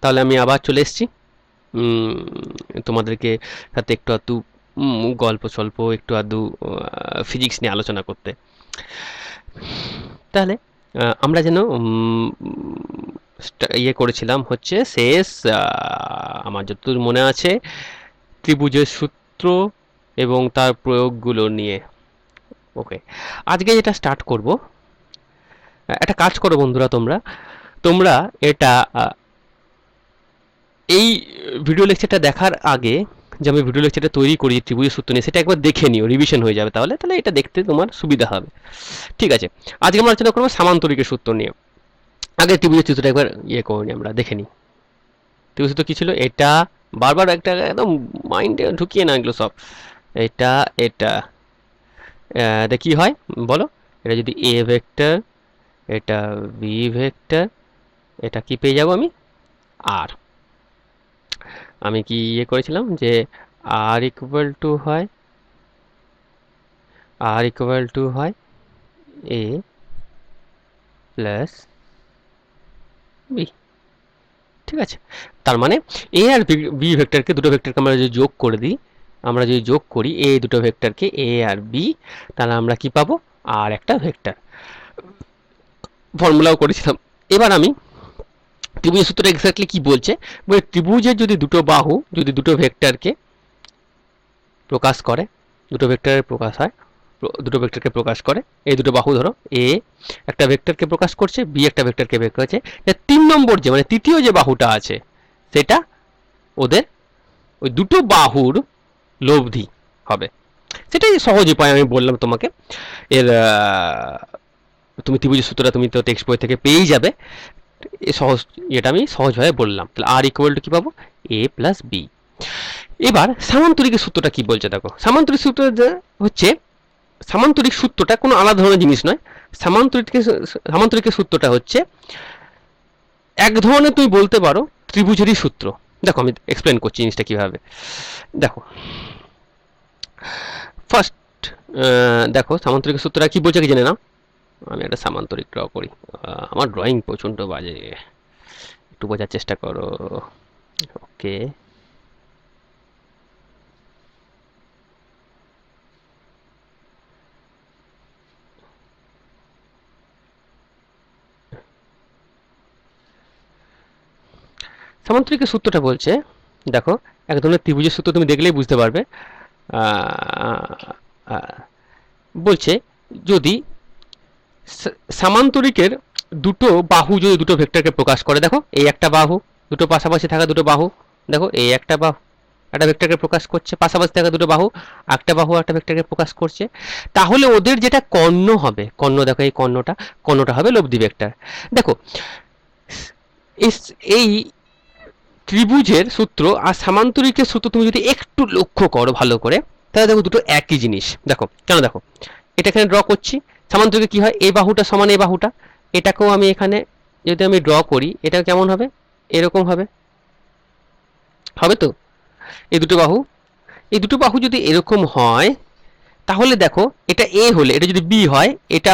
তাহলে আমি আবার চলে এসেছি তোমাদেরকে সাথে একটু আধটু গল্প স্বল্প একটু আধটু ফিজিক্স নিয়ে আলোচনা করতে। তাহলে আমরা যেন ইয়ে করেছিলাম হচ্ছে শেষ আমার যতদূর মনে আছে ত্রিভুজের সূত্র এবং তার প্রয়োগগুলো নিয়ে। ওকে, আজকে যেটা স্টার্ট করব, একটা কাজ করো বন্ধুরা, তোমরা তোমরা এটা এই ভিডিও লেকচারটা দেখার আগে যে আমি ভিডিও লেকচারটা তৈরি করি ত্রিভুজের সূত্র নিয়ে, সেটা একবার দেখে নিও, রিভিশন হয়ে যাবে। তাহলে তাহলে এটা দেখতে তোমার সুবিধা হবে। ঠিক আছে, আজকে আমরা আলোচনা করবো সামান্তরিকের সূত্র নিয়ে। আগে ত্রিভুজের সূত্রটা একবার ইয়ে করে নিই, আমরা দেখে নিই। ত্রিভুজ সূত্র কী ছিল? এটা বারবার একটা একদম মাইন্ডে ঢুকিয়ে না এগুলো সব। এটা এটা কী হয় বলো? এটা যদি এ ভেক্টর, এটা বি ভেক্টর, এটা কি পেয়ে যাবো আমি? আর আমি কি ইয়ে করেছিলাম যে আর ইকুয়াল টু হয় এ প্লাস বি। ঠিক আছে, তার মানে এ আর বি ভেক্টরকে, দুটো ভেক্টরকে আমরা যদি যোগ করে দিই, আমরা যদি যোগ করি এ দুটো ভেক্টরকে এ আর বি, তাহলে আমরা কি পাবো? আর একটা ভেক্টর। ফর্মুলাও করেছিলাম। এবার আমি ত্রিভুজের সূত্রটা এক্স্যাক্টলি কি বলছে, বলে ত্রিভুজের যদি দুটো বাহু যদি দুটো ভেক্টরকে প্রকাশ করে, দুটো ভেক্টরের প্রকাশ হয়, দুটো ভেক্টরকে প্রকাশ করে, এই দুটো বাহু ধরো এ একটা ভেক্টরকে প্রকাশ করছে, বি একটা ভেক্টরকে প্রকাশ করছে, তিন নম্বর যে মানে তৃতীয় যে বাহুটা আছে সেটা ওদের ওই দুটো বাহুর লব্ধি হবে। সেটাই সহজ উপায় আমি বললাম তোমাকে। এর তুমি ত্রিভুজের সূত্রটা তুমি তো টেক্সট বই থেকে পেয়েই যাবে। এই সহজ এটা আমি সহজভাবে বললাম। তাহলে আর ইকুয়াল টু কি পাবো? এ প্লাস বি। এবার সামান্তরিকের সূত্রটা কি বলছে দেখো। সামান্তরিক সূত্র হচ্ছে, সামান্তরিক সূত্রটা কোনো আলাদা ধরনের জিনিস নয়। সামান্তরিকের সূত্রটা হচ্ছে এক ধরনের, তুমি বলতে পারো ত্রিভুজেরই সূত্র। দেখো আমি এক্সপ্লেন করছি জিনিসটা কিভাবে। দেখো ফার্স্ট দেখো সামান্তরিকের সূত্রটা কি বলছে কি জেনে নাও। আমি একটা সামান্তরিক ড্র করি। আমার ড্রয়িং প্রচণ্ড বাজে, একটু বোঝার চেষ্টা করো। ওকে, সামান্তরিকের সূত্রটা বলছে, দেখো এক ধরনের ত্রিভুজের সূত্র, তুমি দেখলেই বুঝতে পারবে। বলছে যদি সামান্তরিকের দুটো বাহু যদি দুটো ভেক্টরকে প্রকাশ করে, দেখো এই একটা বাহু, দুটো পাশাপাশি থাকা দুটো বাহু, দেখো এই একটা বাহু একটা ভেক্টরকে প্রকাশ করছে, পাশাপাশি থাকা দুটো বাহু একটা বাহু একটা ভেক্টরকে প্রকাশ করছে, তাহলে ওদের যেটা কর্ণ হবে, কর্ণ দেখো এই কর্ণটা হবে লব্ধি ভেক্টর। দেখো এই ত্রিভুজের সূত্র আর সামান্তরিকের সূত্র তুমি যদি একটু লক্ষ্য করো ভালো করে, তাহলে দেখো দুটো একই জিনিস। দেখো কেন, দেখো এটা এখানে ড্র করছি, সামান্তরিকে কি হয়, এই বাহুটা সমান এই বাহুটা, এটাকেও আমি এখানে যদি আমি ড্র করি, এটা কেমন হবে? এরকম হবে, হবে তো? এই দুটো বাহু, এই দুটো বাহু যদি এরকম হয়, তাহলে দেখো এটা এ হলে, এটা যদি বি হয়, এটা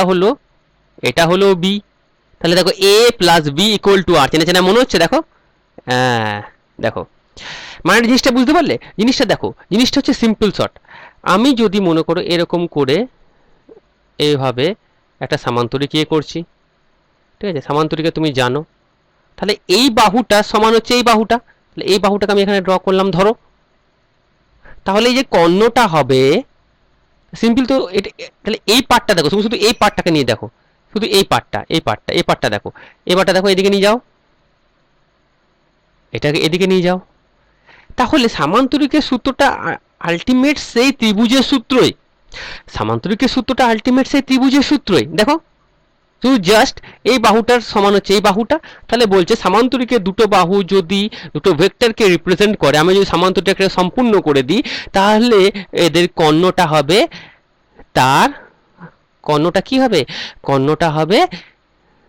হলো বি। তাহলে দেখো এ প্লাস বি ইকুয়াল টু আর, চেনা চেনা মনে হচ্ছে? দেখো হ্যাঁ, দেখো মানে জিনিসটা বুঝতে পারলে? জিনিসটা দেখো, জিনিসটা হচ্ছে সিম্পল শর্ট। আমি যদি মনে করো এরকম করে এইভাবে একটা সামান্তরিক ইয়ে করছি, ঠিক আছে, সামান্তরিকে তুমি জানো, তাহলে এই বাহুটা সমান হচ্ছে এই বাহুটা, তাহলে এই বাহুটাকে আমি এখানে ড্র করলাম ধরো, তাহলে এই যে কর্ণটা হবে সিম্পল তো এটা। তাহলে এই পার্টটা দেখো, তুমি শুধু এই পার্টটাকে নিয়ে দেখো, শুধু এই পার্টটা দেখো, এবারটা দেখো এদিকে নিয়ে যাও, এটাকে এদিকে নিয়ে যাও, তাহলে সামান্তরিকের সূত্রটা আলটিমেট সেই ত্রিভুজের সূত্রই। সামান্তরিকের সূত্রটা আলটিমেট সেই ত্রিভুজের সূত্রই। দেখো শুধু জাস্ট এই বাহুটার সমান হচ্ছে এই বাহুটা, তাহলে বলছে সামান্তরিকের দুটো বাহু যদি দুটো ভেক্টরকে রিপ্রেজেন্ট করে, আমি যদি সামান্তরিকটাকে সম্পূর্ণ করে দিই, তাহলে এদের কর্ণটা হবে, তার কর্ণটা কি হবে? কর্ণটা হবে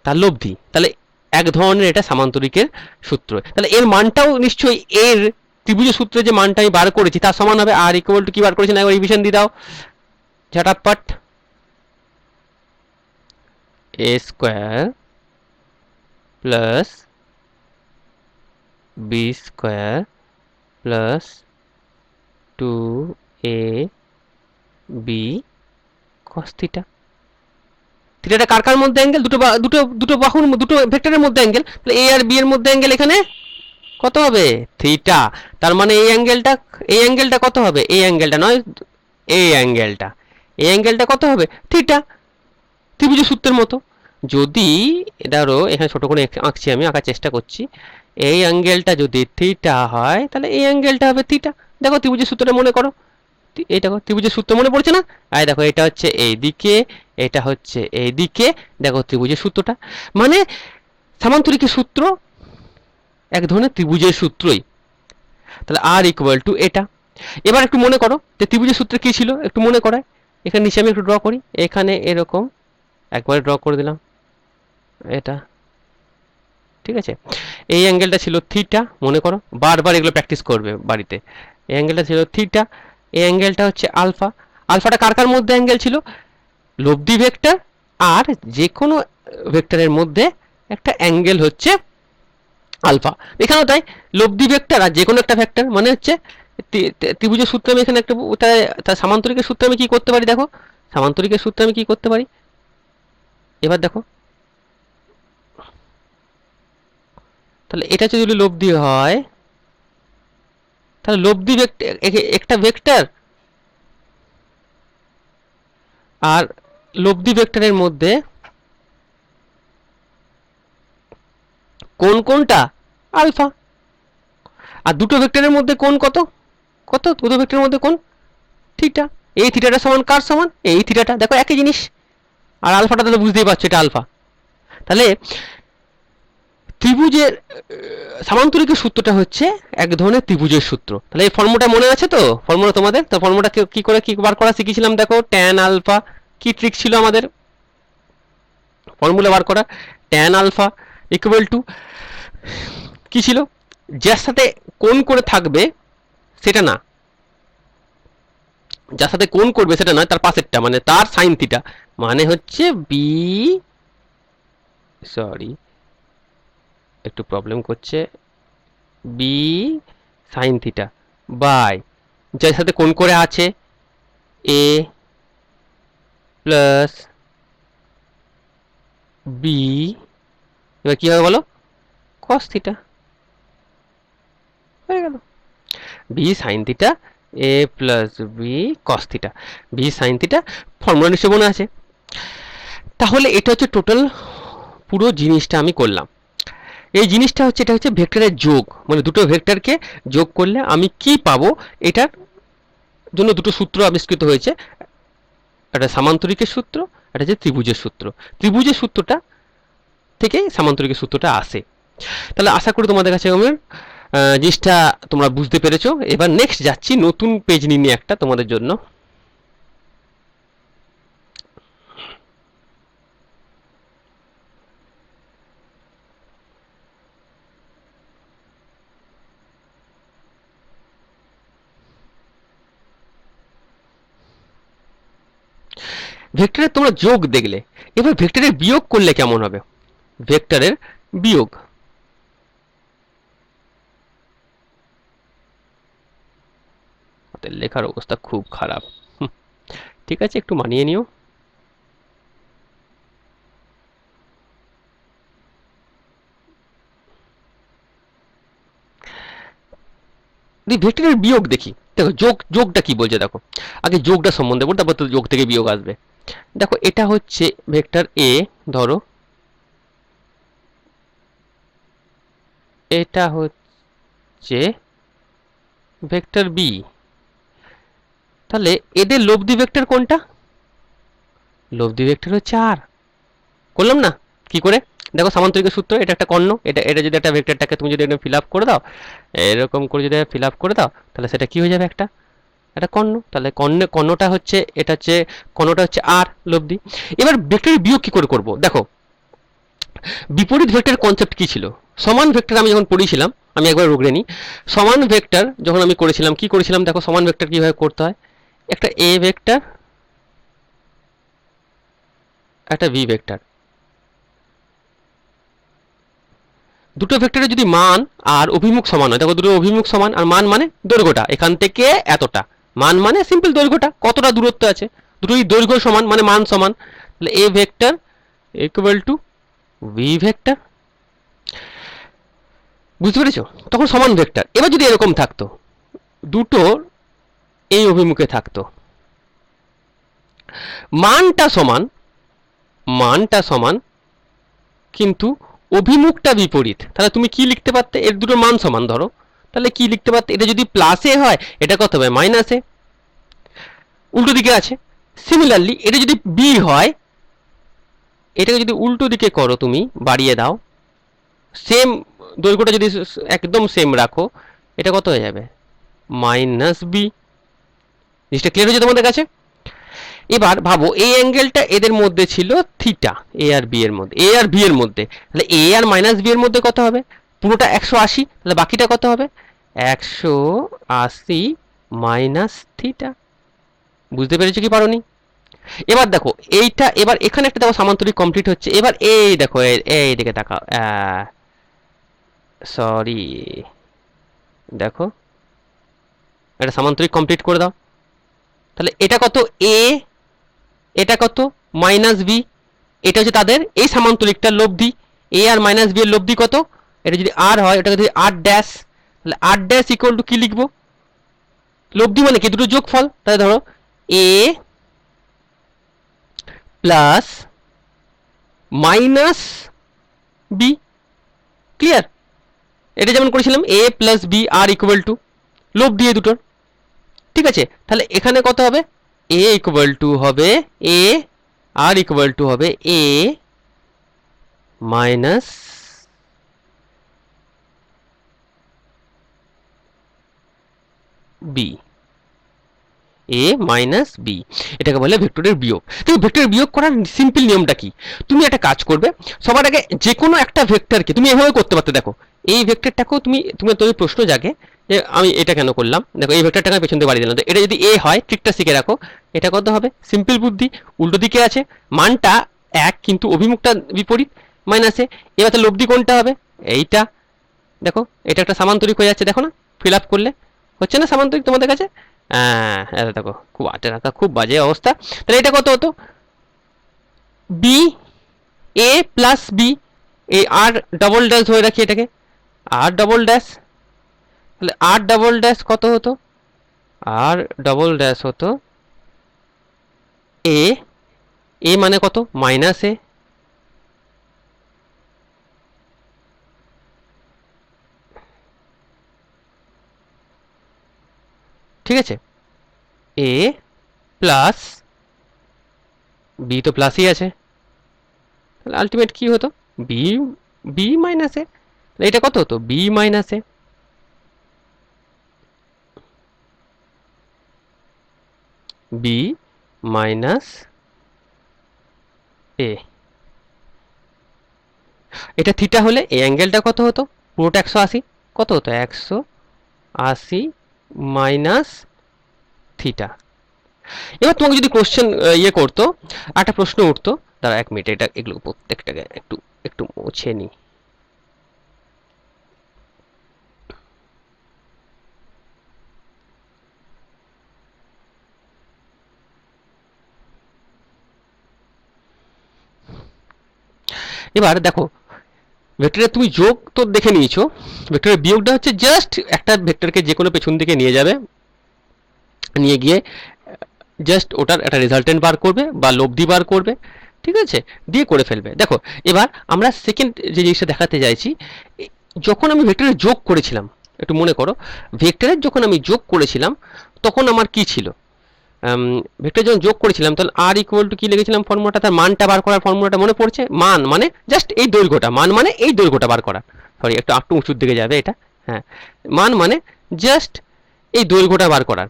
তার লব্ধি। তাহলে এক ধরনের এটা সামান্তরিকের সূত্র। তাহলে এর মানটাও নিশ্চয়ই এর ত্রিভুজের সূত্রে যে মানটা আমি বার করেছি তার সমান হবে। আর ইকুয়াল টু কি বার করেছি না, একবার রিভিশন দিয়ে দাও ঝটাপট। A square plus B square plus 2 a B cos theta. থিটাটা কার কার মধ্যে অ্যাঙ্গেল? দুটো বাহুর দুটো ভেক্টরের মধ্যে অ্যাঙ্গেল। তাহলে এ আর বি এর মধ্যে অ্যাঙ্গেল এখানে কত হবে? থিটা। তার মানে এই অ্যাঙ্গেলটা কত হবে? এই অ্যাঙ্গেলটা নয়, এই অ্যাঙ্গেলটা কত হবে? থিটা। ত্রিভুজের সূত্রের মতো। যদি ধরো এখানে ছোট করে আঁকছি, আমি আঁকার চেষ্টা করছি, এই অ্যাঙ্গেলটা যদি থিটা হয় তাহলে এই অ্যাঙ্গেলটা হবে থিটা। দেখো ত্রিভুজের সূত্রটা মনে করো, এই দেখো ত্রিভুজের সূত্র মনে পড়ছে না? এই দেখো এটা হচ্ছে এই দিকে, এটা হচ্ছে এই দিকে, দেখো ত্রিভুজের সূত্রটা। মানে সামান্তরিকের সূত্র এক ধরনের ত্রিভুজের সূত্রই। তাহলে আর ইকুয়াল টু এটা। এবার একটু মনে করো যে ত্রিভুজের সূত্র কি ছিল, একটু মনে করায়। এখানে নিচে আমি একটু ড্র করি, এখানে এরকম একবার ড্র করে দিলাম এটা, ঠিক আছে? এই অ্যাঙ্গেলটা ছিল থিটা, মনে করো, বারবার এগুলো প্র্যাকটিস করবে বাড়িতে। এই অ্যাঙ্গেলটা ছিল থিটা, এই অ্যাঙ্গেলটা হচ্ছে আলফা। আলফাটা কার কার মধ্যে অ্যাঙ্গেল ছিল? লব্ধি ভেক্টর আর যে কোনো ভেক্টরের মধ্যে একটা অ্যাঙ্গেল হচ্ছে আলফা। এখানেও তাই, লব্ধি ভেক্টর আর যে কোনো একটা ভেক্টর মানে হচ্ছে ত্রিভুজের সূত্রে আমি এখানে একটা তার সামান্তরিকের সূত্রে আমি কি করতে পারি দেখো, সামান্তরিকের সূত্রে আমি কি করতে পারি এবার দেখো। তাহলে এটা যদি লব্ধি হয় তাহলে লব্ধি ভেক্টর একটা ভেক্টর আর লব্ধি ভেক্টরের মধ্যে কোণ কোনটা? আলফা। আর দুটো ভেক্টরের মধ্যে কোণ কত? কত দুটো ভেক্টরের মধ্যে কোণ? থিটা। এই থিটাটা সমান কার সমান? এই থিটাটা। দেখো একই জিনিস। আর আলফাটা তাহলে বুঝতেই পারছো এটা আলফা। তাহলে ত্রিভুজের সামান্তরিকের সূত্রটা হচ্ছে এক ধরনের ত্রিভুজের সূত্র। তাহলে এই ফর্মুলাটা মনে আছে তো? ফর্মুলা তোমাদের তো, ফর্মুলাটা কি করে কি বার করা শিখেছিলাম দেখো, ট্যান আলফা। কি ট্রিক ছিল আমাদের ফর্মুলা বার করা? ট্যান আলফা ইকুয়াল টু কি ছিল? যার সাথে কোণ করে থাকবে সেটা না, যার সাথে কোণ করবে সেটা নয়, তার পাশেরটা মানে তার সাইন থিটা, মানে হচ্ছে বি, সরি একটু প্রবলেম করছে, বি সাইন থিটা বাই যার সাথে কোণ করে আছে এ প্লাস বি, এবার কি হবে বলো? Cos theta. হয়ে গেল B sine theta A plus B cos theta, B sine theta. Formula নিশ্চয় মনে আছে। তাহলে এটা হচ্ছে টোটাল পুরো জিনিসটা আমি করলাম। এই জিনিসটা হচ্ছে, এটা হচ্ছে ভেক্টরের যোগ, মানে দুটো ভেক্টরকে যোগ করলে আমি কি পাবো, এটার জন্য দুটো সূত্র আবিষ্কৃত হয়েছে। একটা সামান্তরিকের সূত্র, একটা হচ্ছে ত্রিভুজের সূত্র। ত্রিভুজের সূত্রটা থেকে সামান্তরিকের সূত্রটা আসে। তাহলে আশা করি তোমাদের কাছে আমার জিনিসটা তোমরা বুঝতে পেরেছো। এবার নেক্সট যাচ্ছি নতুন পেজ নিয়ে একটা তোমাদের জন্য। ভেক্টরের তোমরা যোগ দেখলে, এবার ভেক্টরের বিয়োগ করলে কেমন হবে? ভেক্টরের বিয়োগ, লেখার অবস্থা খুব খারাপ, ঠিক আছে একটু মানিয়ে নিও। ভেক্টরের বিয়োগ দেখি। দেখো যোগটা কি বলছে দেখো, আগে যোগটা সম্বন্ধে বল, তারপর তো যোগ থেকে বিয়োগ আসবে। দেখো এটা হচ্ছে ভেক্টর এ, ধরো এটা হচ্ছে ভেক্টর বি। তাহলে এদের লব্ধি ভেক্টর কোনটা? লব্ধি ভেক্টর হচ্ছে আর। করলাম না কি করে? দেখো সামান্তরিকের সূত্র, এটা একটা কর্ণ, এটা যদি একটা ভেক্টরটাকে তুমি যদি এটা ফিল আপ করে দাও, এরকম করে যদি ফিল আপ করে দাও, তাহলে সেটা কি হয়ে যাবে? একটা কর্ণ। তাহলে কর্ণটা হচ্ছে, এটা হচ্ছে কর্ণটা হচ্ছে আর লব্ধি। এবার ভেক্টরের বিয়োগ কি করে করব? দেখো বিপরীত ভেক্টর কনসেপ্ট কি ছিল? সমান ভেক্টর আমি যখন পড়িয়েছিলাম, আমি একবার রোগড়ে নিই। সমান ভেক্টর যখন আমি করেছিলাম, কি করেছিলাম দেখো, সমান ভেক্টর কিভাবে করতে হয়? একটা এ ভেক্টর, একটা বি ভেক্টর, দুটো ভেক্টরের যদি মান আর অভিমুখ সমান হয়, দেখো দুটো অভিমুখ সমান আর মান মানে দৈর্ঘ্যটা এখান থেকে এতটা, মান মানে সিম্পল দৈর্ঘ্যটা কতটা দূরত্ব আছে, দুটোই দৈর্ঘ্য সমান মানে মান সমান, তাহলে এ vector equal two V vector. বুঝতে পেরেছো? তখন সমান ভেক্টর। এবার যদি এরকম থাকতো দুটো এই অভিমুখে থাকতো, মানটা সমান, মানটা সমান কিন্তু অভিমুখটা বিপরীত, তাহলে তুমি কি লিখতে পারতে, এর দুটো মান সমান ধরো, তাহলে কি লিখতে পারতে, এটা যদি প্লাসে হয় এটা কত হবে মাইনাসে, উল্টো দিকে আছে। সিমিলারলি এটা যদি বি হয়, এটাকে যদি উল্টো দিকে করো তুমি বাড়িয়ে দাও, সেম দৈর্ঘ্যটা যদি একদম সেম রাখো, এটা কত হয়ে যাবে মাইনাস বি। জিনিসটা ক্লিয়ার হয়েছে তোমাদের কাছে? এবার ভাবো এই অ্যাঙ্গেলটা এদের মধ্যে ছিল থিটা, এ আর বি এর মধ্যে, এ আর বি এর মধ্যে, তাহলে এ আর মাইনাস বি এর মধ্যে কত হবে, পুরোটা 180, তাহলে বাকিটা কত হবে 180 মাইনাস থিটা। বুঝতে পেরেছো কি পারোনি? এবার দেখো এইটা, এবার এখানে একটা দেখো সামান্তরিক কমপ্লিট হচ্ছে, এবার এই দেখো এই দিকে তাকাও, সরি, দেখো এটা সামান্তরিক কমপ্লিট করে দাও, তাহলে এটা কত এ, এটা কত মাইনাস বি, এটা হচ্ছে তাদের এই সামান্তরিকটার লব্ধি, এ আর মাইনাস বি এর লব্ধি কত, এটা যদি আর হয় এটা যদি আর ড্যাশ, তাহলে আর ড্যাশ ইকুয়াল টু কি লিখবো, লব্ধি মানে কি দুটো যোগফল, তাহলে ধরো A plus minus B. Clear? এটা যেমন করেছিলাম A plus B R equal to লব্ধি এই দুটোর, ঠিক আছে? তাহলে এখানে কত হবে, এ ইকুয়াল টু হবে এ আর ইকুয়াল টু হবে এ মাইনাস বি, এ মাইনাস বি, এটাকে বলে ভেক্টরের বিয়োগ। দেখো ভেক্টরের বিয়োগ করার সিম্পল নিয়মটা কি, তুমি একটা কাজ করবে, সবার আগে যে কোনো একটা ভেক্টরকে তুমি এভাবে করতে পারতে, দেখো এই ভেক্টরটাকেও তুমি তোমার তৈরি প্রশ্ন জাগে যে আমি এটা কেন করলাম, দেখো এই ভেক্টরটাকে আমি পেছন দিয়ে বাড়িয়ে দিলাম, তো এটা যদি এ হয় ট্রিকটা শিখে রাখো, এটা কত হবে সিম্পল বুদ্ধি, উল্টো দিকে আছে মানটা এক কিন্তু অভিমুখটা বিপরীত মাইনাসে, এবার তো লব্ধি কোনটা হবে এইটা, দেখো এটা একটা সামান্তরিক হয়ে যাচ্ছে, দেখো না ফিল আপ করলে হচ্ছে না সামান্তরিক তোমাদের কাছে? হ্যাঁ এটা দেখো খুব আটে রাখা, খুব বাজে অবস্থা। তাহলে এটা কত হতো বি, এ প্লাস বি, এই আর ডবল ড্যাশ ধরে রাখি এটাকে, আর ডবল ড্যাশ, তাহলে আর ডবল ড্যাশ কত হতো, আর ডবল ড্যাশ হতো এ, এ মানে কত মাইনাস এ, ঠিক আছে, এ প্লাস বি তো প্লাসই আছে, তাহলে আলটিমেট কি হতো বি, বি মাইনাস এ, এটা কত হতো বি মাইনাস এ, বি মাইনাস এ। এটা থিটা হলে এই অ্যাঙ্গেলটা কত হতো পুরোটা 180, কত হতো 180 মাইনাস থিটা। এবার তোমাকে যদি কোশ্চেন ইয়ে করতো, একটা প্রশ্ন উঠতো, দাঁড়া 1 মিনিট, এটা এগুলো প্রত্যেকটাকে একটু একটু মুছে নিই। এবার দেখো ভেক্টরের তুমি যোগ তো দেখে নিয়েছো, ভেক্টরের বিয়োগটা হচ্ছে জাস্ট একটা ভেক্টরকে যে কোনো পেছন দিকে নিয়ে যাবে, নিয়ে গিয়ে জাস্ট ওটার একটা রেজাল্টেন্ট বার করবে বা লব্ধি বার করবে, ঠিক আছে, দিয়ে করে ফেলবে। দেখো এবার আমরা সেকেন্ড যে জিনিসটা দেখাতে চাইছি, যখন আমি ভেক্টরের যোগ করেছিলাম, একটু মনে করো ভেক্টরের যখন আমি যোগ করেছিলাম তখন আমার কি ছিল, ভেক্টর যখন যোগ করেছিলাম তখন আর ইকুয়াল টু কি লিখেছিলাম ফর্মুলাটা, তার মানটা বার করার ফর্মুলাটা মনে পড়ছে, মান মানে জাস্ট এই দৈর্ঘ্যটা, মান মানে এই দৈর্ঘ্যটা বার করা, সরি একটু একটু উঁচুর দিকে যাবে এটা, হ্যাঁ মান মানে জাস্ট এই দৈর্ঘ্যটা বার করার,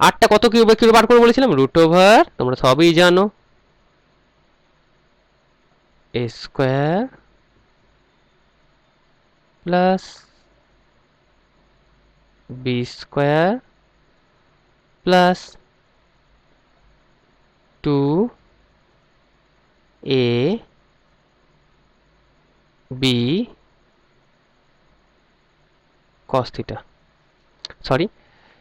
আরটা কত কি বার করে বলেছিলাম রুট ওভার, তোমরা সবই জানো, A square plus B square plus 2 A B cos theta, sorry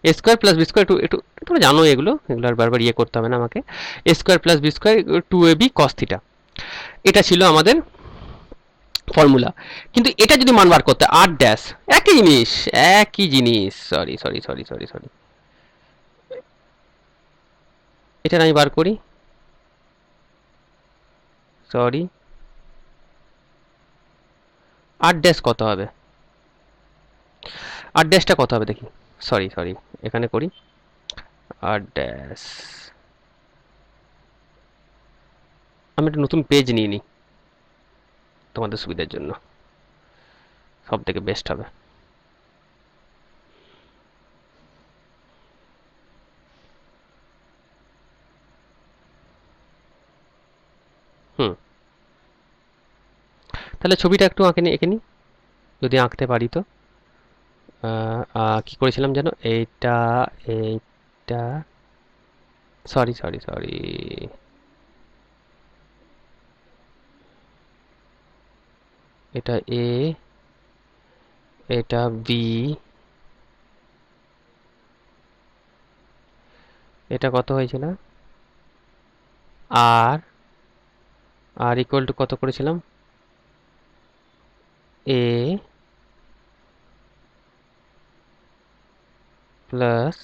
A square plus B square, একটু একটু তোমরা জানো এগুলো, এগুলো আর বারবার ইয়ে করতে হবে না আমাকে। A square plus B square two A B cos theta, এটা ছিল আমাদের ফর্মুলা। কিন্তু এটা যদি মান বার করতে আর ড্যাশ, একই জিনিস, একই জিনিস, sorry sorry sorry sorry sorry, এটা আমি বার করি, সরি আর ড্যাশ কত হবে, আর ড্যাশটা কত হবে দেখি, সরি সরি এখানে করি আর ড্যাশ, আমি একটা নতুন পেজ নিয়ে নিই তোমাদের সুবিধার জন্য, সব থেকে বেস্ট হবে। হুম, তাহলে ছবিটা একটু আঁকে নি, এঁকে নিই যদি আঁকতে পারি তো। কি করেছিলাম যেন, এইটা, এইটা, সরি সরি সরি, এটা এ, এটা বি, এটা কত হয়েছিল, আর, আর ইকুয়াল টু কত করেছিলাম, এ প্লাস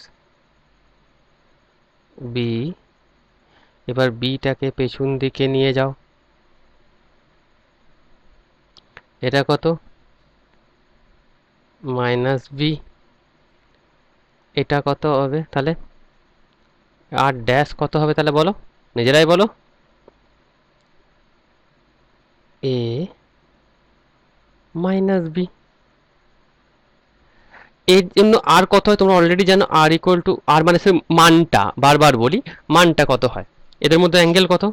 বি, এবার বিটাকে পেছন দিকে নিয়ে যাও, এটা কত, মাইনাস বি, এটা কত হবে তাহলে, আর ড্যাশ কত হবে তাহলে বলো, নিজেরাই বলো, এ মাইনাস বি, এর জন্য আর কত হয় তোমরা অলরেডি জানো, আর ইকুয়াল টু আর মানে সে মানটা বারবার বলি, মানটা কত হয়, এদের মধ্যে অ্যাঙ্গেল কত,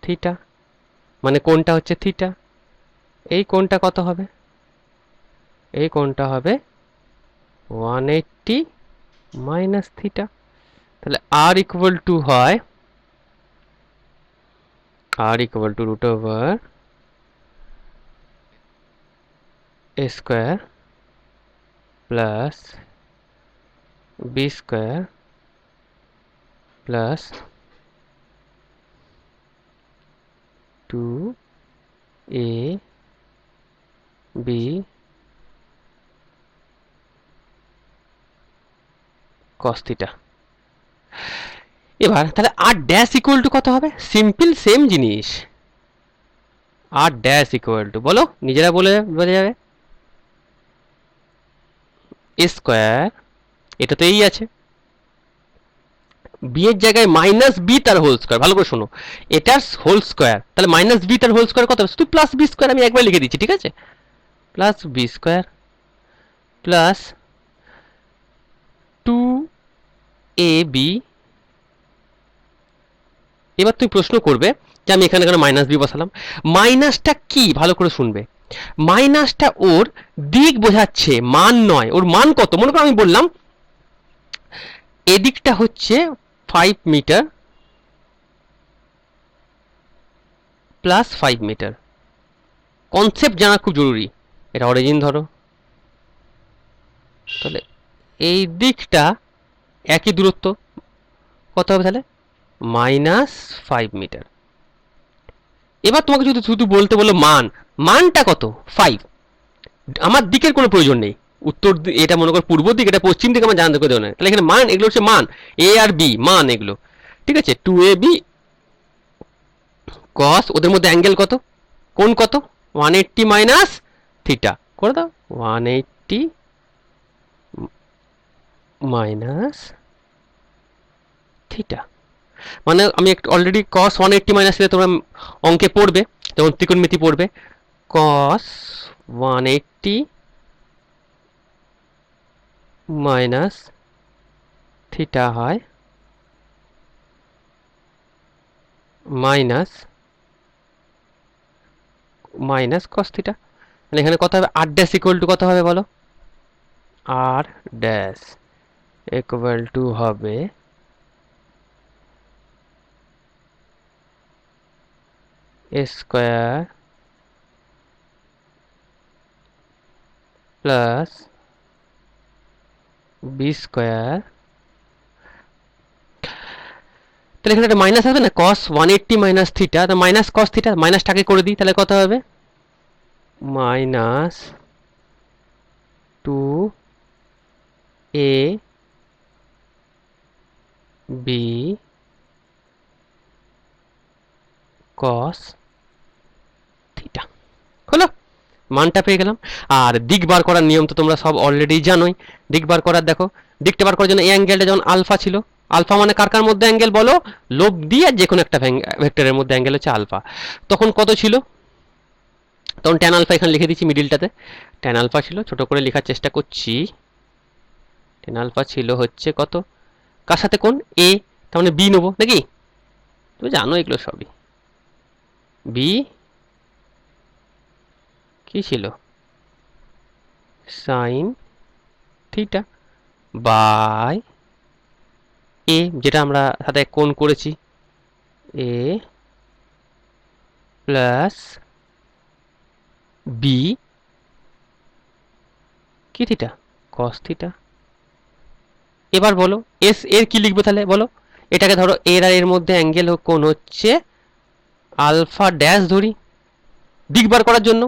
থিটা, মানে কোণটা হচ্ছে থিটা, এই কোণটা কত হবে, এই কোণটা হবে 180 মাইনাস থিটা, তাহলে আর ইকুয়াল টু হয়, R equal to root over A square plus B square plus 2 A B cos theta. এবার তাহলে আর ড্যাশ ইকুয়াল টু কত হবে, সিম্পল সেম জিনিস, আর ড্যাশ ইকুয়াল টু বলো, নিজেরা বলে বলে যাবে, এ স্কোয়ার, এটা তো এই আছে, বি এর জায়গায় মাইনাস বি তার হোল স্কোয়ার, ভালো করে শোনো, এটার হোল স্কোয়ার, তাহলে মাইনাস বি তার হোল স্কোয়ার কত হবে, শুধু প্লাস বি স্কোয়ার আমি একবার লিখে দিচ্ছি, ঠিক আছে, plus B square plus 2 ab, এবার তুমি প্রশ্ন করবে যে আমি এখানে কেন মাইনাস বি বসালাম, মাইনাসটা কি ভালো করে শুনবে, মাইনাসটা ওর দিক বোঝাচ্ছে, মান নয়, ওর মান কত, মনে করো আমি বললাম এদিকটা হচ্ছে 5 মিটার প্লাস 5 মিটার, কনসেপ্ট জানা খুব জরুরি, এটা অরিজিন ধরো, তাহলে এই দিকটা একই দূরত্ব, কত হবে তাহলে -5 মিটার, এবার তোমাকে যদি শুধু বলতে বলো মান, মানটা কত 5, আমার দিকের কোনো প্রয়োজন নেই, উত্তর এটা মনে করো পূর্ব দিক, এটা পশ্চিম দিক আমার জানতে করে দেবে না, তাহলে এখানে মান, এগুলো হচ্ছে মান, এ আর বি মান এগুলো, ঠিক আছে, 2ab কস, ওদের মধ্যে অ্যাঙ্গেল কত, কোণ কত, 180 মাইনাস থিটা, করে দাও 180 মাইনাস থিটা, মানে আমি একটু অলরেডি কস 180 মাইনাস থিটা তোমরা অঙ্কে পড়বে যখন ত্রিকোণমিতি পড়বে, কস 180 মাইনাস থিটা হয় মাইনাস মাইনাস কস থিটা, মানে এখানে কত হবে, আর ড্যাশ ইকুয়াল টু কত হবে বলো, আর ড্যাশ ইকুয়াল টু হবে স্কোয়ার প্লাস বি স্কোয়ার, তাহলে এখানে একটা মাইনাস আসবে না, cos 180 মাইনাস থিটা, তো মাইনাস cos থিটা, মাইনাসটাকে করে দিই, তাহলে কত হবে minus 2 a b cos theta হলো, মানটা পেয়ে গেলাম। আর দিক বার করার নিয়ম তো তোমরা সব অলরেডি জানোই। দিক বার করার, দেখো দিকটা বার করার জন্য এই অ্যাঙ্গেলটা যেমন আলফা ছিল, আলফা মানে কার কার মধ্যে অ্যাঙ্গেল বলো, লোব দিয়ে যে কোনো একটা ভেক্টরের মধ্যে অ্যাঙ্গেল হচ্ছে আলফা। তখন কত ছিল, তখন ট্যান আলফা এখানে লিখে দিচ্ছি মিডিলটাতে, ট্যান আলফা ছিল, ছোট করে লেখার চেষ্টা করছি। ট্যান আলফা ছিল হচ্ছে কত, কার সাথে কোণ এ, তার মানে বি নেবো নাকি, তুমি জানো এগুলো সবই। বি কি ছিল সাইন থিটা বাই এ, যেটা আমরা সাথে কোণ করেছি, এ প্লাস বি কি থিটা কস থিটা। এবার বলো এস এর কি লিখবো তাহলে বলো, এটাকে ধরো এর আর এর মধ্যে অ্যাঙ্গেল কোণ হচ্ছে আলফা ড্যাশ ধরি, দিক বার করার জন্য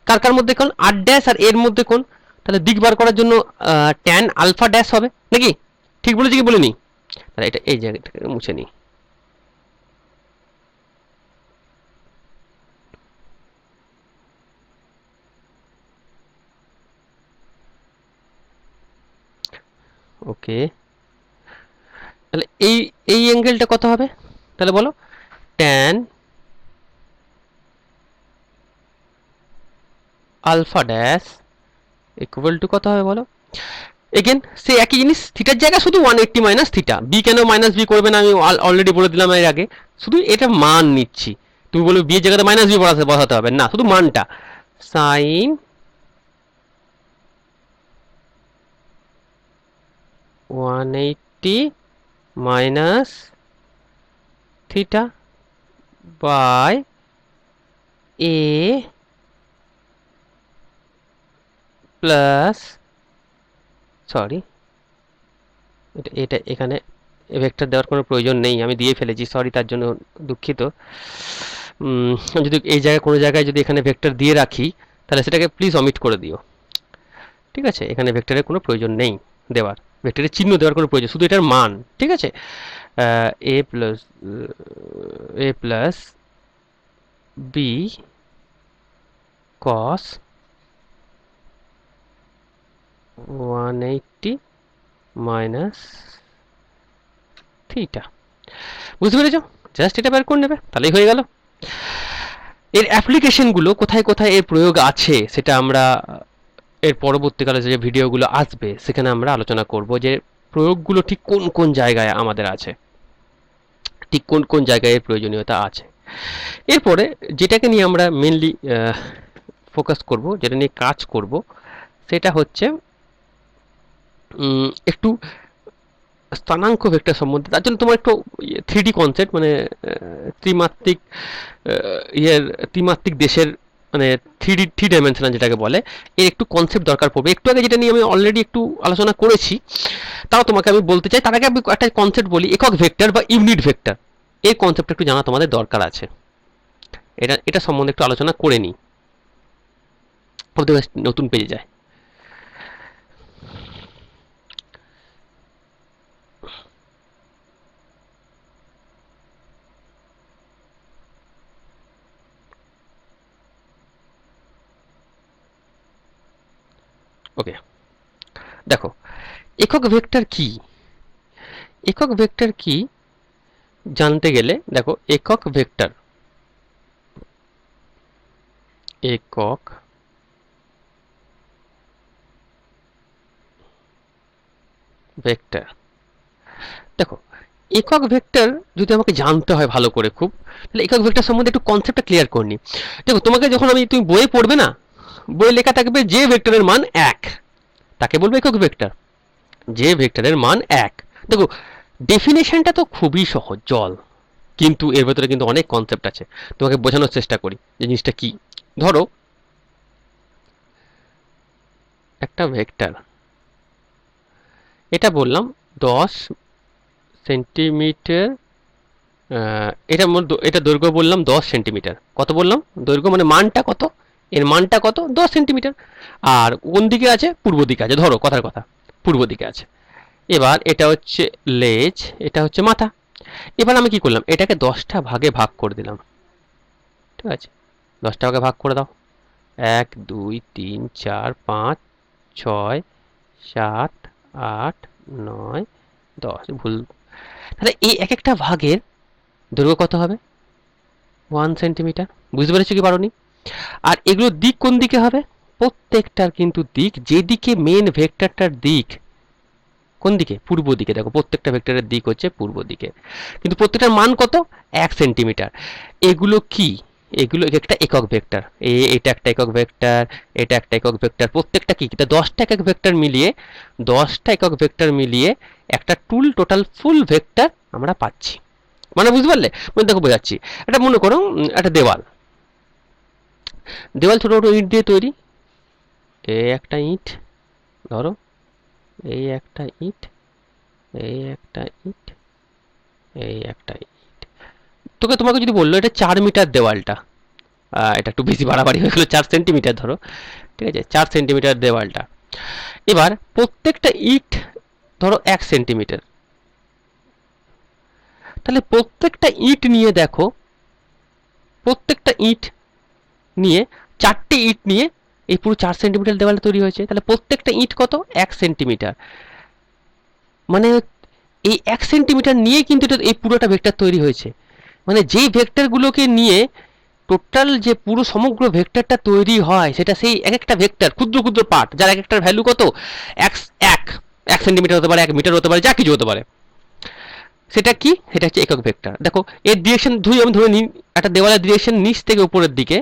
কার কার মধ্যে কোণ, আর ড্যাশ আর এর মধ্যে কোণ, তাহলে দিক বার করার জন্য ট্যান আলফা ড্যাশ হবে নাকি, ঠিক বলেছি কি বলিনি, তাহলে এটা এই জায়গাটাকে মুছে নিই। ওকে, তাহলে এই এই অ্যাঙ্গেলটা কত হবে তাহলে বলো, tan alpha dash equal to কত হবে বলো, এগেন সেই একই জিনিস, থিটার জায়গা শুধু 180 মাইনাস থিটা, বি কেন মাইনাস বি করবে না আমি অলরেডি বলে দিলাম এর আগে, শুধু এটা মান নিচ্ছি। তুমি বলবে বি এর জায়গাতে মাইনাস বি বসাতে হবে না, শুধু মানটা sine 180 minus theta by A plus, sorry এটা এটা এখানে ভেক্টর দেওয়ার কোনো প্রয়োজন নেই, আমি দিয়ে ফেলেছি, সরি তার জন্য দুঃখিত। যদি এই জায়গায় কোনো জায়গায় যদি এখানে ভেক্টর দিয়ে রাখি তাহলে সেটাকে প্লিজ অমিট করে দিও, ঠিক আছে, এখানে ভেক্টরের কোনো প্রয়োজন নেই দেওয়ার, ভেক্টরের চিহ্ন দেওয়ার কোনো প্রয়োজন, শুধু এটার মান, ঠিক আছে, এ প্লাস বি কস 180 মাইনাস থিটা, বুঝতে পেরেছো, জাস্ট এটা বের করে নেবে তাহলেই হয়ে গেল। এর অ্যাপ্লিকেশনগুলো কোথায় কোথায় এর প্রয়োগ আছে সেটা আমরা এর পরবর্তীকালে যে ভিডিওগুলো আসবে সেখানে আমরা আলোচনা করব, যে প্রয়োগগুলো ঠিক কোন কোন জায়গায় আমাদের আছে, ঠিক কোন কোন জায়গায় এর প্রয়োজনীয়তা আছে। এরপরে যেটাকে নিয়ে আমরা মেনলি ফোকাস করব, যেটা নিয়ে কাজ করব, সেটা হচ্ছে একটু স্থানাঙ্ক ভেক্টর সম্বন্ধে। তার জন্য তোমার একটু 3D কনসেপ্ট, মানে ত্রিমাত্রিক ইয়ের ত্রিমাত্রিক দেশের, মানে থ্রি ডাইমেনশনাল যেটাকে বলে, এর একটু কনসেপ্ট দরকার পড়বে। একটু আগে যেটা নিয়ে আমি অলরেডি একটু আলোচনা করেছি, তাও তোমাকে আমি বলতে চাই, তার আগে আমি একটা কনসেপ্ট বলি, একক ভেক্টর বা ইউনিট ভেক্টর, এই কনসেপ্টটা একটু জানা তোমাদের দরকার আছে, এটা এটা সম্বন্ধে একটু আলোচনা করে নিই, নতুন পেজে যায়। ওকে, দেখো একক ভেক্টর কি, একক ভেক্টর কি জানতে গেলে দেখো, একক ভেক্টর, একক ভেক্টর, দেখো একক ভেক্টর যদি আমাকে জানতে হয় ভালো করে খুব, তাহলে একক ভেক্টর সম্বন্ধে একটু কনসেপ্টটা ক্লিয়ার করে নিই। দেখো তোমাকে যখন তুমি বইয়ে পড়বে না, বইয়ে লেখা থাকবে যে ভেক্টরের মান 1 তাকে বলবে একক ভেক্টর, যে ভেক্টরের মান 1। দেখো ডেফিনেশনটা তো খুবই সহজ, জল, কিন্তু এর ভেতরে কিন্তু অনেক কনসেপ্ট আছে, তোমাকে বোঝানোর চেষ্টা করি যে জিনিসটা কি। ধরো একটা ভেক্টর, এটা বললাম 10 সেন্টিমিটার, এটা দৈর্ঘ্য বললাম 10 সেন্টিমিটার। কত বললাম দৈর্ঘ্য, মানে মানটা কত, এর মানটা কত 10 সেন্টিমিটার। আর কোন দিকে আছে, পূর্ব দিকে আছে, ধরো কথার কথা পূর্ব দিকে আছে। এবার এটা হচ্ছে লেজ, এটা হচ্ছে মাথা। এবার আমি কি করলাম, এটাকে 10টা ভাগে ভাগ করে দিলাম, ঠিক আছে? 10টা ভাগে ভাগ করে দাও, 1 2 3 4 5 6 7 8 9 10, ভুল। তাহলে এই এক একটা ভাগের দৈর্ঘ্য কত হবে, 1 সেন্টিমিটার। বুঝতে পেরেছো কি পারোনি? আর এগুলোর দিক কোন দিকে হবে, প্রত্যেকটার কিন্তু দিক, যেদিকে মেন ভেক্টরটার দিক কোন দিকে, পূর্ব দিকে। দেখো প্রত্যেকটা ভেক্টরের দিক হচ্ছে পূর্ব দিকে, কিন্তু প্রত্যেকটার মান কত, 1 সেন্টিমিটার। এগুলো কি, এগুলো একটা একক ভেক্টর, এটা একটা একক ভেক্টর, এটা একটা একক ভেক্টর, প্রত্যেকটা কি, এটা 10টা একক ভেক্টর মিলিয়ে, 10টা একক ভেক্টর মিলিয়ে একটা টোটাল ফুল ভেক্টর আমরা পাচ্ছি। মানে বুঝতে পারলে, মানে দেখো বোঝাচ্ছি। এটা মনে করো একটা দেওয়াল, দেওয়াল ছোট ছোট ইট দিয়ে তৈরি। এই একটা ইট ধরো, এই একটা ইট, এই একটা ইট, এই একটা ইট। তোমাকে যদি বললো এটা 4 মিটার দেওয়ালটা, এটা একটু বেশি বাড়াবাড়ি হয়ে গেলো, 4 সেন্টিমিটার ধরো, ঠিক আছে, 4 সেন্টিমিটার দেওয়ালটা। এবার প্রত্যেকটা ইট ধরো 1 সেন্টিমিটার, তাহলে প্রত্যেকটা ইট নিয়ে দেখো, প্রত্যেকটা ইট নিয়ে, 4টে ইট নিয়ে এই পুরো 4 সেন্টিমিটার দেওয়ালটা তৈরি হয়েছে। তাহলে প্রত্যেকটা ইট কত, 1 সেন্টিমিটার। মানে এই 1 সেন্টিমিটার নিয়ে কিন্তু এই পুরোটা ভেক্টর তৈরি হয়েছে। মানে যেই ভেক্টরগুলোকে নিয়ে টোটাল যে পুরো সমগ্র ভেক্টরটা তৈরি হয়, সেটা সেই এক একটা ভেক্টর ক্ষুদ্র ক্ষুদ্র পার্ট, যার এক একটার ভ্যালু কত, এক এক 1 সেন্টিমিটার হতে পারে, 1 মিটার হতে পারে, যা কিছু হতে পারে। সেটা কি, সেটা হচ্ছে একক ভেক্টর। দেখো এর ডিরেকশন আমি ধরে নিই, একটা দেওয়ালের ডিরেকশন নিচ থেকে উপরের দিকে,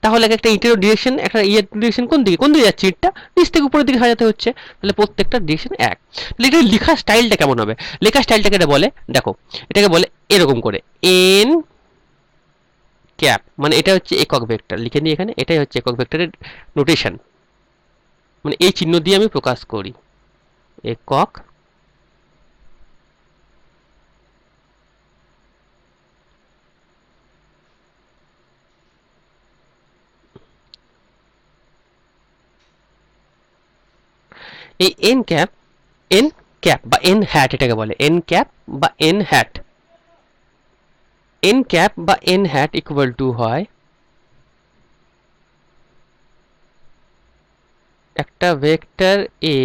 তাহলে একটা ইটেরও ডিরেকশন, একটা ইয়ের ডিরেকশন কোন দিকে, কোন দিকে যাচ্ছে ইটটা, নিচ থেকে উপরের দিকে সাজাতে হচ্ছে। তাহলে প্রত্যেকটা ডিরেকশন এক। তাহলে এটা লেখার স্টাইলটা কেমন হবে, লেখার স্টাইলটাকে এটা বলে, দেখো এটাকে বলে এরকম করে এন ক্যাপ, মানে এটা হচ্ছে একক ভেক্টর, লিখে নিই এখানে, এটাই হচ্ছে একক ভেক্টরের নোটেশন, মানে এই চিহ্ন দিয়ে আমি প্রকাশ করি, একক এই এন ক্যাপ বা এন হ্যাট, এটাকে বলে এন ক্যাপ বা এন হ্যাট। এন ক্যাপ বা এন হ্যাট ইকুয়াল টু হয় একটা ভেক্টর এ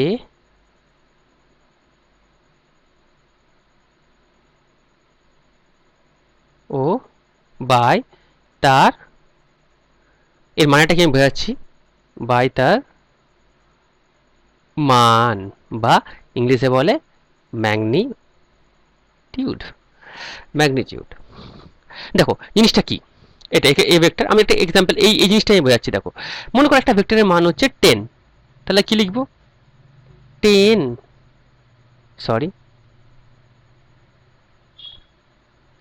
ও বাই তার, এর মানেটা কি আমি বোঝাচ্ছি, বাই তার মান, বা ইংলিশে বলে ম্যাগনিটিউড, ম্যাগনিটিউড। দেখো জিনিসটা কি, এটা এ ভেক্টর, আমি একটা এক্সাম্পল, এই জিনিসটাই বোঝাচ্ছি। দেখো মনে করো একটা ভেক্টরের মান হচ্ছে 10, তাহলে কি লিখবো, 10, সরি,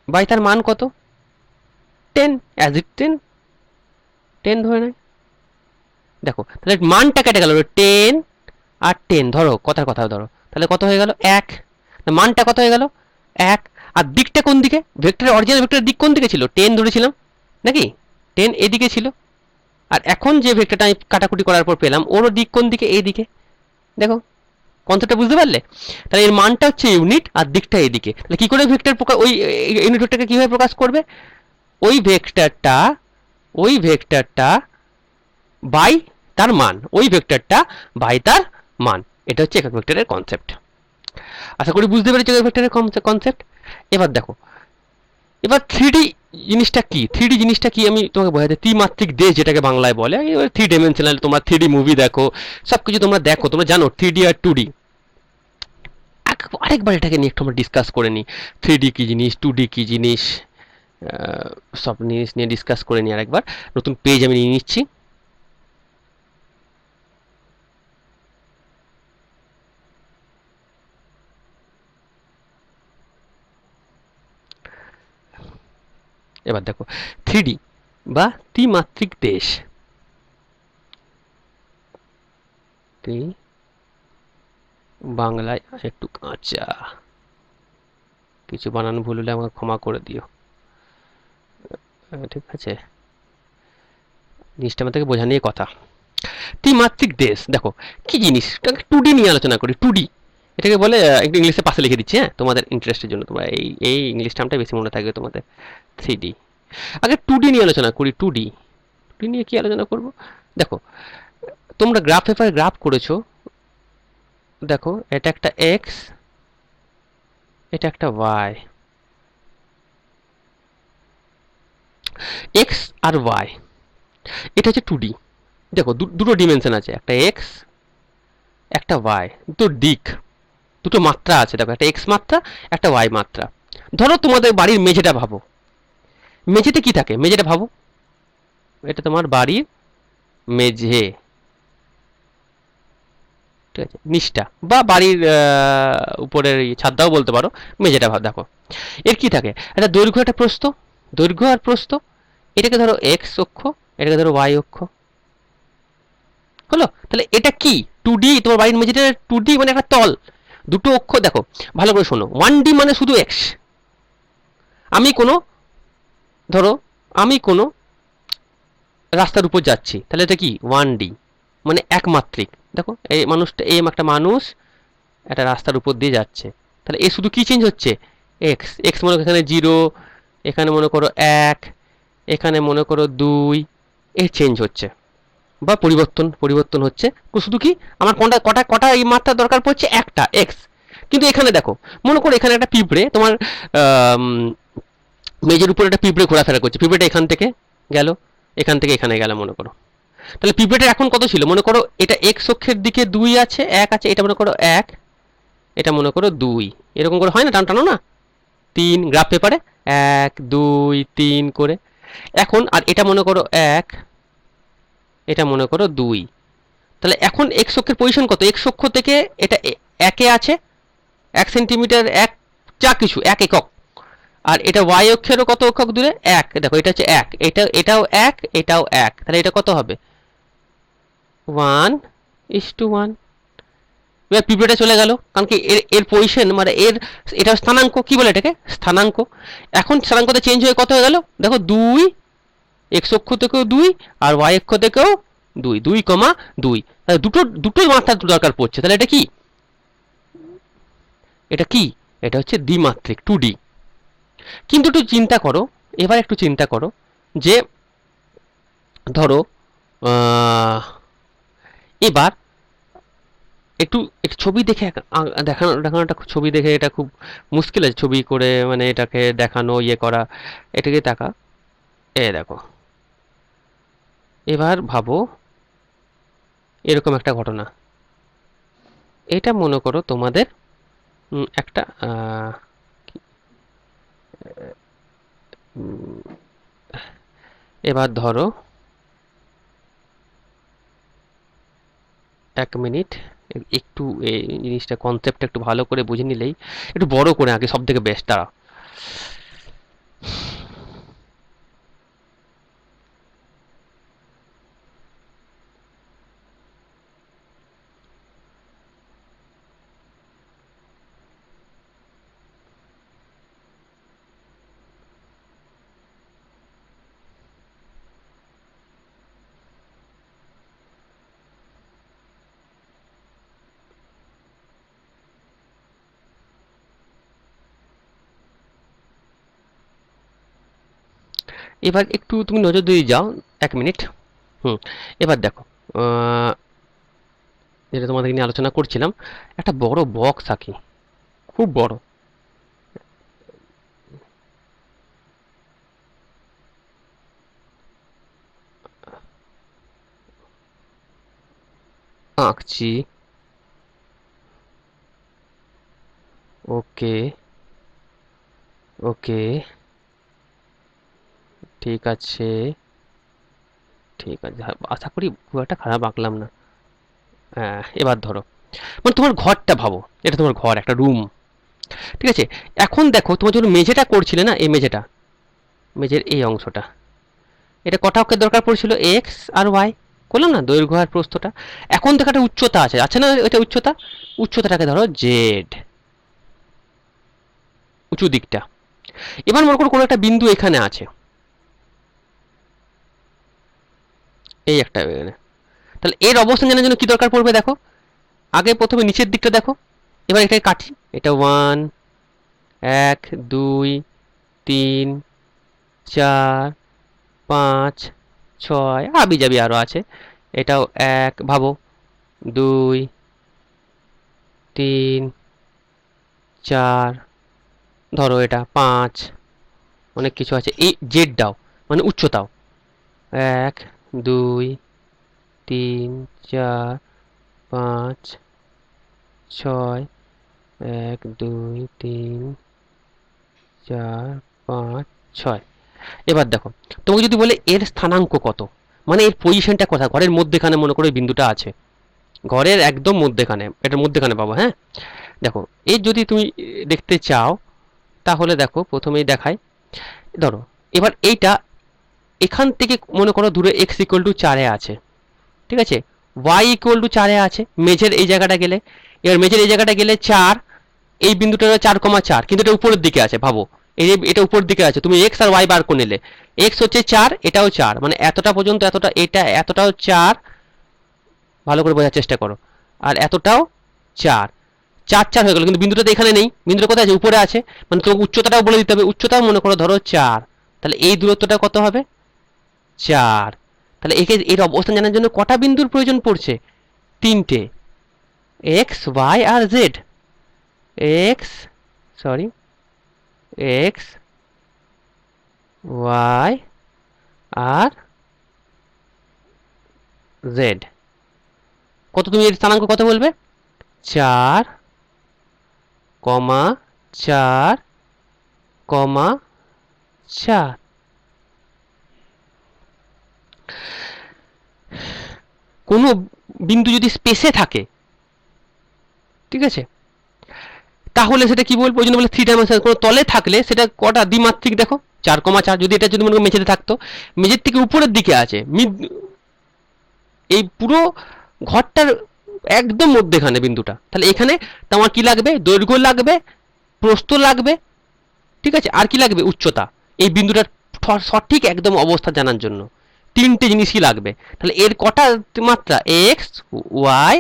বাই তার মান কত, 10, অ্যাজ ইট 10, 10 ধরে নেয়। দেখো তাহলে মানটা কেটে গেল, 10 আর 10 ধরো, কথার কথা ধরো, তাহলে কত হয়ে গেল, 1। মানটা কত হয়ে গেল, 1। আর দিকটা কোন দিকে, ভেক্টরের অরিজিনাল ভেক্টরের দিক কোন দিকে ছিল, 10 ধরেছিলাম নাকি, 10 এদিকে ছিল। আর এখন যে ভেক্টরটা আমি কাটাকুটি করার পর পেলাম, ওর দিক কোন দিকে, এই দিকে। দেখো কনসেপ্টটা বুঝতে পারলে? তাহলে এর মানটা হচ্ছে ইউনিট আর দিকটা এদিকে। তাহলে কি করে ভেক্টর প্রকাশ, ওই ইউনিট ভেক্টরকে কিভাবে প্রকাশ করবে, ওই ভেক্টরটা, ওই ভেক্টরটা বাই তার মান, ওই ভেক্টরটা বাই তার মান। এটা হচ্ছে একক ভেক্টরের কনসেপ্ট। আশা করি বুঝতে পেরেছো একক ভেক্টরের কনসেপ্ট। এবার দেখো, এবার থ্রিডি জিনিসটা কি, থ্রিডি জিনিসটা কি আমি তোমাকে বোঝাতে, ত্রিমাত্রিক দেশ যেটাকে বাংলায় বলে, থ্রি ডাইমেনশনাল, তোমরা থ্রিডি মুভি দেখো, সবকিছু তোমরা দেখো, তোমরা জানো থ্রিডি আর টুডি। আরেকবার এটাকে নিয়ে একটু আমরা ডিসকাস করে নিই, থ্রিডি কি জিনিস, টুডি কি জিনিস, সব জিনিস নিয়ে ডিসকাস করে নিই আরেকবার। নতুন পেজ আমি নিয়ে নিচ্ছি। এবার দেখো থ্রিডি বা ত্রিমাত্রিক দেশ, কি বাংলায় একটু কাঁচা, কিছু বানান ভুল হলে আমাকে ক্ষমা করে দিও। ঠিক আছে, জিনিসটা আমার থেকে বোঝা নিয়ে কথা। ত্রিমাত্রিক দেশ দেখো কি জিনিস, টু ডি নিয়ে আলোচনা করি। টু ডি এটাকে বলে, একটু ইংলিশে পাশে লিখে দিচ্ছি হ্যাঁ, তোমাদের ইন্টারেস্টের জন্য। তোমরা এই এই ইংলিশ টার্মটা বেশি মনে থাকবে তোমাদের। 3D, আগে 2D নিয়ে আলোচনা করি। 2D নিয়ে কি আলোচনা করব? দেখো তোমরা গ্রাফ পেপারে গ্রাফ করেছো, দেখো এটা একটা এক্স, এটা একটা ওয়াই, এক্স আর ওয়াই, এটা হচ্ছে 2D। দেখো দুটো ডিমেনশন আছে, একটা এক্স একটা ওয়াই, দুটো দিক, দুটো মাত্রা আছে। দেখো একটা এক্স মাত্রা, একটা ওয়াই মাত্রা। ধরো তোমাদের বাড়ির মেঝেটা ভাবো, মেঝেতে কি থাকে? মেঝেটা ভাবো, এটা তোমার বাড়ির মেঝে, ঠিক আছে, নিচটা বা বাড়ির উপরের ছাদটাও বলতে পারো। মেঝেটা দেখো, এর কি থাকে? একটা দৈর্ঘ্য একটা প্রস্থ, দৈর্ঘ্য আর প্রস্থ। এটাকে ধরো এক্স অক্ষ, এটাকে ধরো ওয়াই অক্ষ, হলো? তাহলে এটা কি 2D? তোমার বাড়ির মেঝেটা 2D মানে একটা তল, দুটো অক্ষ। দেখো ভালো করে শোনো, 1D মানে শুধু এক্স। আমি কোনো, ধরো আমি কোনো রাস্তার উপর যাচ্ছি, তাহলে এটা কি 1D মানে একমাত্রিক। দেখো এই মানুষটা, এই একটা মানুষ একটা রাস্তার উপর দিয়ে যাচ্ছে, তাহলে এ শুধু কি চেঞ্জ হচ্ছে? এক্স। এক্স মনে করো এখানে 0, এখানে মনে করো 1, এখানে মনে করো 2, এ চেঞ্জ হচ্ছে বা পরিবর্তন হচ্ছে। শুধু কি আমার কোনটা কটা কটা এই মাত্রা দরকার পড়ছে? একটা এক্স। কিন্তু এখানে দেখো, মনে করো এখানে একটা পিঁপড়ে তোমার মেজের উপর একটা পিঁপড়ে ঘোরাফেরা করছে, পিঁপড়েটা এখান থেকে গেল, এখান থেকে এখানে গেল মনে করো। তাহলে পিঁপড়েটার এখন কত ছিল? মনে করো এটা এক্স অক্ষের দিকে 2 আছে, 1 আছে, এটা মনে করো 1, এটা মনে করো 2, এরকম করে হয় না? টানো না 3 গ্রাফ পেপারে 1 2 3 করে। এখন আর এটা মনে করো 1, এটা মনে করো 2। তাহলে এখন এক্স অক্ষের পজিশন কত? এক্স অক্ষ থেকে এটা 1 এ আছে, 1 সেন্টিমিটার, 1 যা কিছু 1 একক। আর এটা ওয়াই অক্ষেরও কত একক দূরে? 1। দেখো এটা হচ্ছে 1, এটাও 1, এটাও 1, তাহলে এটা কত হবে? 1:1। এবার পিঁপড়েটা চলে গেল, কারণ কি এর এর পজিশন মানে এর, এটা স্থানাঙ্ক, কি বলে এটাকে? স্থানাঙ্ক। এখন স্থানাঙ্কটা চেঞ্জ হয়ে কত হয়ে গেল? দেখো 2, এক্স অক্ষ থেকেও 2 আর ওয়াই অক্ষ থেকেও 2, 2,2। তাহলে দুটোই মাত্রা দরকার পড়ছে। তাহলে এটা কি? এটা কি? এটা হচ্ছে দ্বিমাত্রিক 2D। কিন্তু একটু চিন্তা করো, এবার একটু চিন্তা করো যে ধরো এবার একটু একটু ছবি দেখে দেখানোটা, ছবি দেখে এটা খুব মুশকিল আছে ছবি করে, মানে এটাকে দেখানো, ইয়ে করা। এটাকে দেখা, এ দেখো এবার ভাবো এরকম একটা ঘটনা। এটা মনে করো তোমাদের একটা এবার ধরো 1 মিনিট, একটু এই জিনিসটা কনসেপ্টটা একটু ভালো করে বুঝে নিলেই, একটু বড় করে আগে সব থেকে বেস্ট। দাঁড়া, এবার একটু তুমি নজর দিয়ে যাও 1 মিনিট। এবার দেখো যেটা তোমাদের নিয়ে আলোচনা করছিলাম, একটা বড় বক্স আঁকি, খুব বড়। আঁকছি, ওকে ওকে, ঠিক আছে ঠিক আছে, আশা করি খুব একটা খারাপ আঁকলাম না। এবার ধরো মানে তোমার ঘরটা ভাবো, এটা তোমার ঘর, একটা রুম, ঠিক আছে? এখন দেখো তোমার যখন মেঝেটা করছিলে না, এই মেঝেটা, মেঝের এই অংশটা, এটা কটা অক্ষের দরকার পড়ছিল? এক্স আর ওয়াই। করলাম না দৈর্ঘ্য আর প্রস্থটা। এখন দেখো একটা উচ্চতা আছে, আছে না এটা উচ্চতা? উচ্চতাটাকে ধরো জেড, উঁচু দিকটা। এবার মনে করো কোনো একটা বিন্দু এখানে আছে, এই একটা এখানে। তাহলে এর অবস্থান জানার জন্য কি দরকার পড়বে দেখো, আগে প্রথমে নিচের দিকটা দেখো, এবার এটাকে কাটি, এটা 1, 1, 2, 3, 4, 5, 6, আবি যাবি আরো আছে, এটাও 1 ভাবো, 2, 3, 4, ধরো এটা 5, অনেক কিছু আছে। এই জেডটাও মানে উচ্চতাও 1, 2, 3, 4, 5, 6, 1, 2, 3, 4, 5, 6। এবার দেখো, তোমাকে যদি বলে এর স্থানাঙ্ক কত, মানে এর পজিশনটা কোথায়, ঘরের মধ্যেখানে মনে করো এই বিন্দুটা আছে, ঘরের একদম মধ্যেখানে, এটার মধ্যেখানে পাবো। হ্যাঁ, দেখো এর যদি তুমি দেখতে চাও তাহলে দেখো প্রথমেই দেখাই, ধরো এবার এইটা এখান থেকে মনে করো দূরে এক্স ইকুয়াল টু 4-এ আছে, ঠিক আছে, ওয়াই ইকুয়াল টু 4-এ আছে, মেঝের এই জায়গাটা গেলে, এবার মেঝের এই জায়গাটা গেলে 4, এই বিন্দুটা 4,4, কিন্তু এটা উপরের দিকে আছে ভাবো, এই যে এটা উপরের দিকে আছে, তুমি এক্স আর ওয়াই বার করে নিলে, এক্স হচ্ছে 4, এটাও 4, মানে এতটা পর্যন্ত, এতটা, এটা এতটাও 4, ভালো করে বোঝার চেষ্টা করো, আর এতটাও 4, 4 4 হয়ে গেল, কিন্তু বিন্দুটা তো এখানে নেই, বিন্দুটা কোথায় আছে, উপরে আছে, মানে তোমাকে উচ্চতাটাও বলে দিতে হবে, উচ্চতাও মনে করো ধরো 4, তাহলে এই দূরত্বটা কত হবে, 4। তাহলে একে এর অবস্থান জানার জন্য কটা বিন্দুর প্রয়োজন পড়ছে, 3টে, এক্স ওয়াই আর Z, X, sorry, X Y আর জেড। কত তুমি এর স্থানাঙ্ক কত বলবে, 4, 4, 4। কোনো বিন্দু যদি স্পেসে থাকে, ঠিক আছে, তাহলে সেটা কি বলবো, ওই জন্য বলে থ্রি ডাইমেনশন, কোনো তলে থাকলে সেটা কটা দ্বিমাত্রিক দেখো, 4,4, যদি এটা যদি মনে করো মেঝেতে থাকতো, মেঝের থেকে উপরের দিকে আছে, এই পুরো ঘরটার একদম মধ্যেখানে বিন্দুটা, তাহলে এখানে তোমার কি লাগবে, দৈর্ঘ্য লাগবে, প্রস্থ লাগবে, ঠিক আছে, আর কি লাগবে, উচ্চতা, এই বিন্দুটার সঠিক একদম অবস্থা জানার জন্য 3টে জিনিসই লাগবে। তাহলে এর কটা মাত্রা, এক্স ওয়াই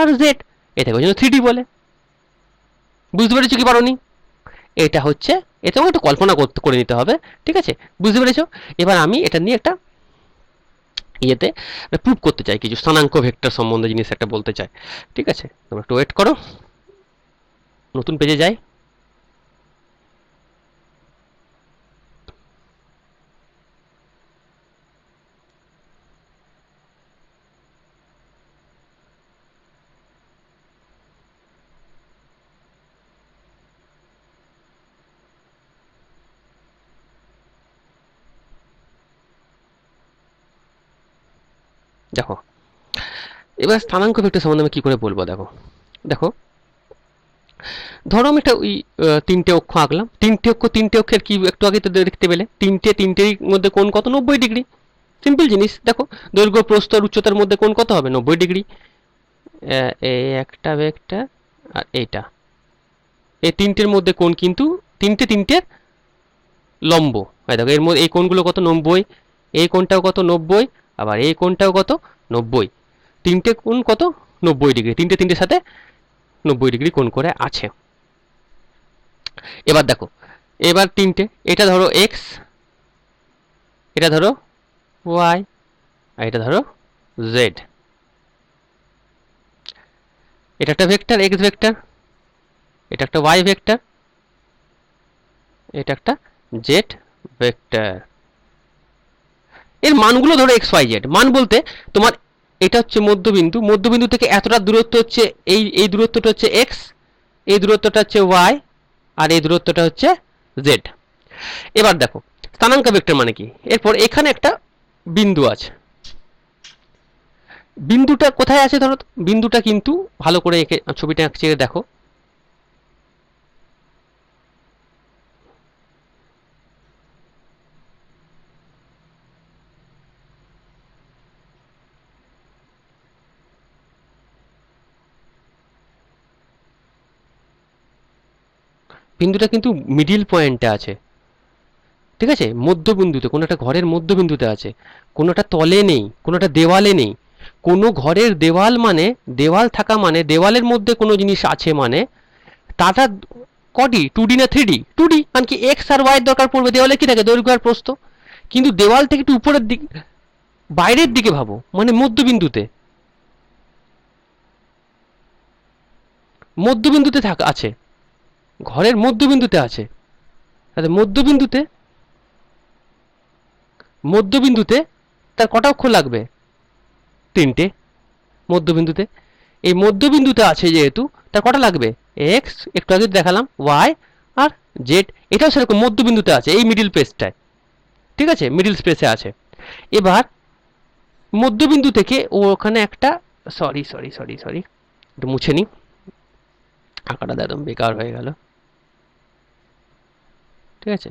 আর জেড, এটাকে ওই জন্য 3D বলে। বুঝতে পেরেছো কি পারোনি, এটা হচ্ছে, এটাও একটু কল্পনা করতে করে নিতে হবে, ঠিক আছে, বুঝতে পেরেছো। এবার আমি এটা নিয়ে একটা ইয়েতে প্রুভ করতে চাই, কিছু স্থানাঙ্ক ভেক্টর সম্বন্ধে জিনিস একটা বলতে চাই, ঠিক আছে, তোমরা একটু ওয়েট করো, নতুন পেজে যাই। দেখো এবার স্থানাঙ্ক ভেক্টর সম্বন্ধে আমি কি করে বলবো, দেখো দেখো ধরো আমি একটা ওই 3টে অক্ষ আঁকলাম, 3টে অক্ষ, 3টে অক্ষের কি একটু আগে তো দেখতে পেলে, তিনটের মধ্যে কোণ কত, 90 ডিগ্রি, সিম্পল জিনিস, দেখো দৈর্ঘ্য প্রস্থ আর উচ্চতার মধ্যে কোণ কত হবে, 90 ডিগ্রি। এই একটা ভেক্টর আর এইটা, এই তিনটের মধ্যে কোণ কিন্তু তিনটের লম্ব, দেখো এর মধ্যে এই কোণগুলো কত, 90, এই কোণটাও কত, 90, আবার এই কোণটাও কত, 90, তিনটে কোণ কত, 90 ডিগ্রি, তিনটের সাথে 90 ডিগ্রি কোণ করে আছে। এবার দেখো, এবার তিনটে, এটা ধরো এক্স, এটা ধরো ওয়াই, আর এটা ধরো জেড, এটা একটা ভেক্টর এক্স ভেক্টর, এটা একটা ওয়াই ভেক্টর, এটা একটা জেড ভেক্টর। এর মানগুলো ধরো এক্স ওয়াই জেড, মান বলতে তোমার এটা হচ্ছে মধ্যবিন্দু, মধ্যবিন্দু থেকে এতটা দূরত্ব হচ্ছে, এই দূরত্বটা হচ্ছে এক্স, এই দূরত্বটা হচ্ছে ওয়াই, আর এই দূরত্বটা হচ্ছে জেড। এবার দেখো স্থানাঙ্ক ভেক্টর মানে কি, এরপর এখানে একটা বিন্দু আছে, বিন্দুটা কোথায় আছে, ধরো বিন্দুটা কিন্তু ভালো করে এঁকে ছবিটা আঁকছে দেখো, বিন্দুটা কিন্তু মিডিল পয়েন্টে আছে, ঠিক আছে, মধ্যবিন্দুতে, কোনো একটা ঘরের মধ্যবিন্দুতে আছে, কোনোটা তলে নেই, কোনোটা দেওয়ালে নেই। কোনো ঘরের দেওয়াল মানে, দেওয়াল থাকা মানে, দেওয়ালের মধ্যে কোনো জিনিস আছে মানে তাটা কটি, 2D না 3D? 2D, কারণ কি এক্স আর ওয়াই দরকার পড়বে, দেওয়ালে কি থাকে, দৈর্ঘ্য আর প্রস্থ। কিন্তু দেওয়াল থেকে একটু উপরের দিক, বাইরের দিকে ভাবো, মানে মধ্যবিন্দুতে, মধ্যবিন্দুতে থাকা আছে, ঘরের মধ্যবিন্দুতে আছে। তাহলে মধ্যবিন্দুতে, মধ্যবিন্দুতে তার কটা অক্ষ লাগবে? 3টে। মধ্যবিন্দুতে, এই মধ্যবিন্দুতে আছে যেহেতু, তার কটা লাগবে? এক্স, একটু আগে দেখালাম, ওয়াই আর জেড। এটাও সেরকম মধ্যবিন্দুতে আছে, এই মিডিল স্পেসটায়, ঠিক আছে, মিডিল স্পেসে আছে। এবার মধ্যবিন্দু থেকে ও ওখানে একটা, সরি সরি সরি সরি, একটু মুছে নিই, আঁকাটা একদম বেকার হয়ে গেল, ঠিক আছে,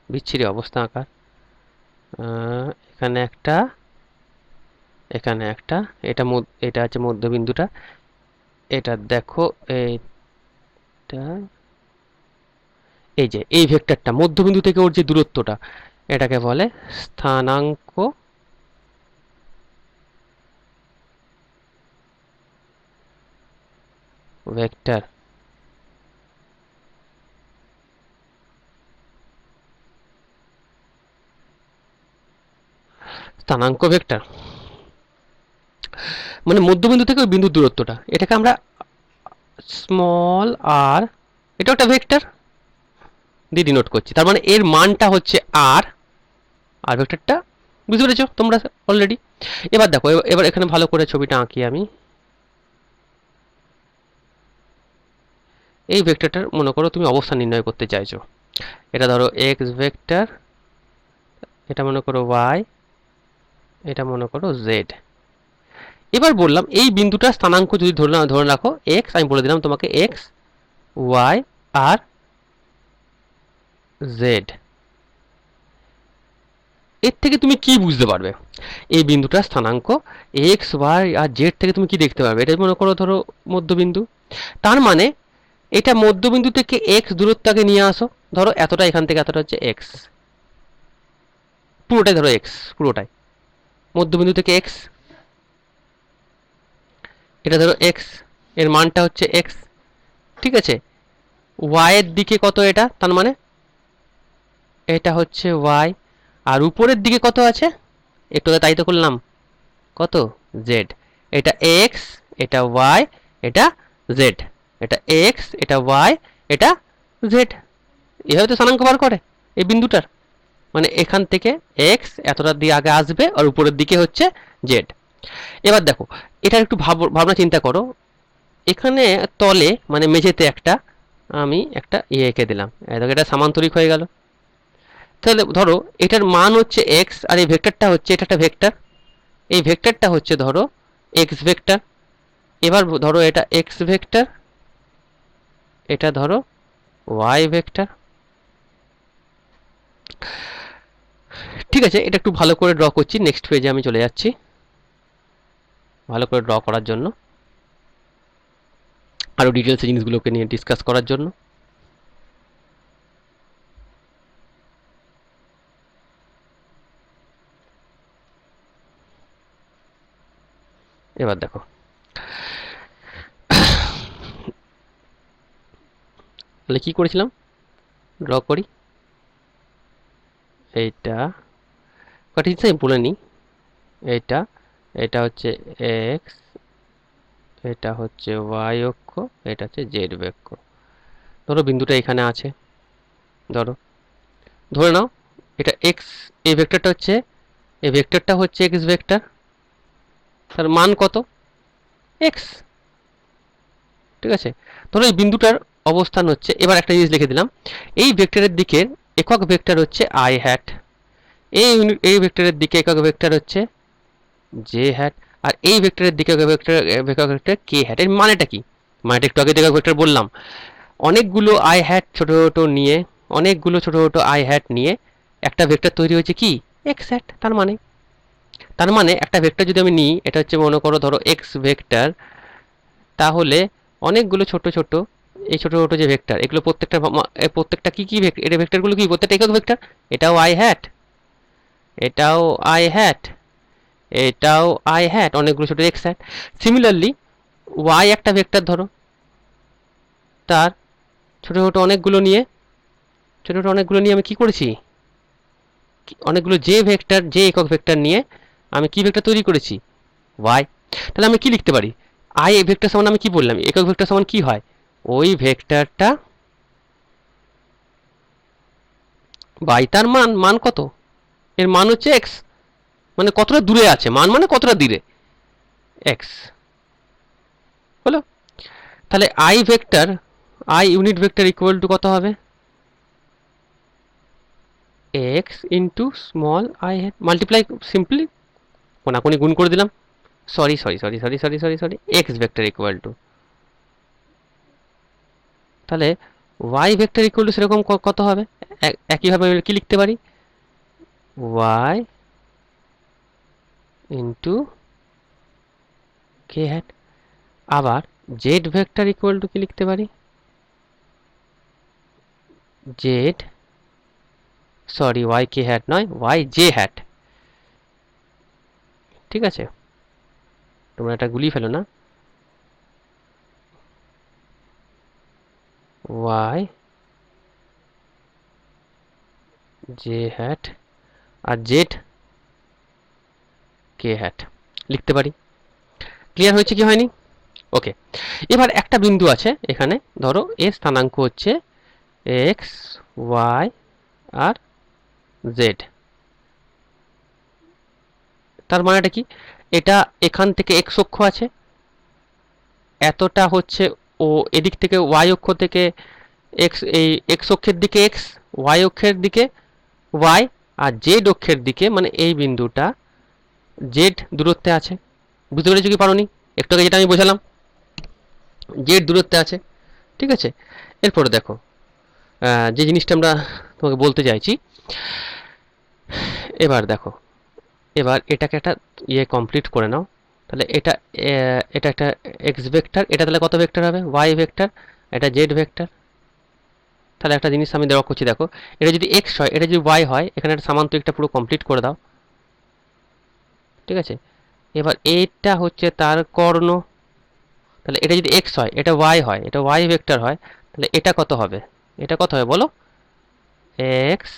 বিচ্ছিরি অবস্থা আঁকার। এখানে একটা, এখানে একটা, এটা এটা আছে মধ্যবিন্দুটা। এটা দেখো, এইটা, এই যে এই ভেক্টরটা মধ্যবিন্দু থেকে ওর যে দূরত্বটা, এটাকে বলে স্থানাঙ্ক ভেক্টর। স্থানাঙ্ক ভেক্টর মানে মধ্যবিন্দু থেকে ওই বিন্দুর দূরত্বটা, এটাকে আমরা স্মল আর, এটা একটা ভেক্টর দিয়ে ডিনোট করছি, তার মানে এর মানটা হচ্ছে আর, আর ভেক্টরটা বুঝতে পেরেছো তোমরা অলরেডি। এবার দেখো, এবার এখানে ভালো করে ছবিটা আঁকি আমি। এই ভেক্টরটার মনে করো তুমি অবস্থান নির্ণয় করতে চাইছো, এটা ধরো এক্স ভেক্টর, এটা মনে করো ওয়াই, এটা মনে করো জেড। এবার বললাম এই বিন্দুটা স্থানাঙ্ক যদি ধরে রাখো এক্স, আমি বলে দিলাম তোমাকে এক্স, ওয়াই আর জেড। এর থেকে তুমি কি বুঝতে পারবে? এই বিন্দুটার স্থানাঙ্ক এক্স ওয়াই আর জেড থেকে তুমি কি দেখতে পারবে? এটা মনে করো ধরো মধ্যবিন্দু, তার মানে এটা মধ্যবিন্দু থেকে এক্স দূরত্বকে নিয়ে আসো, ধরো এতটা, এখান থেকে এতটা হচ্ছে এক্স, পুরোটাই ধরো এক্স, পুরোটাই মধ্যবিন্দু থেকে এক্স, এটা ধরো এক্স, এর মানটা হচ্ছে এক্স, ঠিক আছে। ওয়াই এর দিকে কত এটা, তার মানে এটা হচ্ছে ওয়াই, আর উপরের দিকে কত আছে, একটু তাই তো করলাম, কত, জেড। এটা এক্স, এটা ওয়াই, এটা জেড, এটা এক্স, এটা ওয়াই, এটা জেড। এভাবে তো স্থানাঙ্ক বার করে এই বিন্দুটার, মানে এখান থেকে এক্স এতটা দিয়ে আগে আসবে আর উপরের দিকে হচ্ছে জেড। এবার দেখো, এটা একটু ভাবনা চিন্তা করো, এখানে তলে মানে মেঝেতে একটা, আমি একটা ইয়ে এঁকে দিলাম, এটা সামান্তরিক হয়ে গেল। তাহলে ধরো এটার মান হচ্ছে এক্স, আর এই ভেক্টরটা হচ্ছে, এটা একটা ভেক্টর, এই ভেক্টরটা হচ্ছে ধরো এক্স ভেক্টর। এবার ধরো এটা এক্স ভেক্টর, এটা ধরো ওয়াই ভেক্টর, ঠিক আছে। এটা একটু ভালো করে ড্র করছি, নেক্সট পেজে আমি চলে যাচ্ছি ভালো করে ড্র করার জন্য, আরো ডিটেলস জিনিসগুলোকে নিয়ে ডিসকাস করার জন্য। এবার দেখো, তাহলে কি করেছিলাম, ড্র করি, এইটা কটা জিনিস আমি বলে নিই, এইটা, এটা হচ্ছে এক্স, এটা হচ্ছে ওয়াই অক্ষ, এটা হচ্ছে জেড অক্ষ। ধরো বিন্দুটা এখানে আছে, ধরো, ধরে নাও এটা এক্স, এই ভেক্টরটা হচ্ছে, এই ভেক্টরটা হচ্ছে এক্স ভেক্টর, তার মান কত, এক্স, ঠিক আছে। ধরো এই বিন্দুটার অবস্থান হচ্ছে, এবার একটা জিনিস লিখে দিলাম, এই ভেক্টরের দিকের একক ভেক্টর হচ্ছে আই হ্যাট, এই ভেক্টরের দিকে একক ভেক্টর হচ্ছে জে হ্যাট, আর এই ভেক্টরের দিকে একক ভেক্টর কে হ্যাট। এর মানেটা কি? মানেটা একটু আগে একক ভেক্টর বললাম, অনেকগুলো আই হ্যাট ছোট ছোট নিয়ে, অনেকগুলো ছোট ছোট আই হ্যাট নিয়ে একটা ভেক্টর তৈরি হয়েছে কি, এক্স হ্যাট। তার মানে একটা ভেক্টর যদি আমি নিই, এটা হচ্ছে মনে করো ধরো এক্স ভেক্টর, তাহলে অনেকগুলো ছোট ছোট, এই ছোট ছোট যে ভেক্টর, এগুলো প্রত্যেকটা প্রত্যেকটা কি কি ভেক্টর, এটা ভেক্টরগুলো কি প্রত্যেকটা একক ভেক্টর। এটাও আই হ্যাট, এটাও আই হ্যাট, এটাও আই হ্যাট, অনেকগুলো ছোট এক্স হ্যাট। সিমিলারলি ওয়াই একটা ভেক্টর ধরো, তার ছোট ছোট অনেকগুলো নিয়ে, ছোট ছোট অনেকগুলো নিয়ে আমি কি করেছি, অনেকগুলো যে ভেক্টর, যে একক ভেক্টর নিয়ে আমি কি ভেক্টর তৈরি করেছি, ওয়াই। তাহলে আমি কি লিখতে পারি, আই ভেক্টর সমান আমি কি বললাম, একক ভেক্টর সমান কি হয়, ওই ভেক্টরটা বাই তার মান, মান কত, এর মান হচ্ছে এক্স, মানে কতটা দূরে আছে, মান মানে কতটা দূরে, এক্স হলো। তাহলে I vector, I unit vector equal to কত হবে, X into small I hat multiply, simply কোনাকুনি গুণ করে দিলাম, sorry sorry sorry sorry sorry sorry sorry X vector equal to, তাহলে ওয়াই ভেক্টর ইকুয়াল টু সেরকম কত হবে, একইভাবে আমি কি লিখতে পারি, ওয়াই ইন্টু কে হ্যাট। আবার জেড ভেক্টর ইকুয়াল টু কি লিখতে পারি, Z, sorry Y K hat নয়, ওয়াই জে হ্যাট, ঠিক আছে, তোমরা এটা গুলিয়ে ফেলো না, ওয়াই জে হ্যাট আর জেড কে হ্যাট লিখতে পারি। ক্লিয়ার হয়েছে কি হয়নি, ওকে। এবার একটা বিন্দু আছে এখানে, ধরো এর স্থানাঙ্ক হচ্ছে এক্স, ওয়াই আর জেড, তার মানেটা কি, এটা এখান থেকে এক্স অক্ষ আছে, এতটা হচ্ছে ও, এদিক থেকে ওয়াই অক্ষ থেকে এক্স, এই এক্স অক্ষের দিকে এক্স, ওয়াই অক্ষের দিকে ওয়াই, আর জেড অক্ষের দিকে মানে এই বিন্দুটা জেড দূরত্বে আছে। বুঝতে পেরেছো কি পারোনি, একটু আগে যেটা আমি বোঝালাম, জেড দূরত্বে আছে, ঠিক আছে। এরপরে দেখো যে জিনিসটা আমরা তোমাকে বলতে চাইছি, এবার দেখো, এবার এটাকে একটা ইয়ে কমপ্লিট করে নাও, তাহলে এটা এটা একটা এক্স ভেক্টর, এটা তাহলে কত ভেক্টর হবে, ওয়াই ভেক্টর, এটা জেড ভেক্টর। তাহলে একটা জিনিস আমি দেওয়া করছি, দেখো এটা যদি এক্স হয়, এটা যদি ওয়াই হয়, এখানে একটা সামান্তরিকটা পুরো কমপ্লিট করে দাও, ঠিক আছে। এবার এটা হচ্ছে তার কর্ণ, তাহলে এটা যদি এক্স হয়, এটা ওয়াই হয়, এটা ওয়াই ভেক্টর হয়, তাহলে এটা কত হবে, এটা কত হবে বলো, এক্স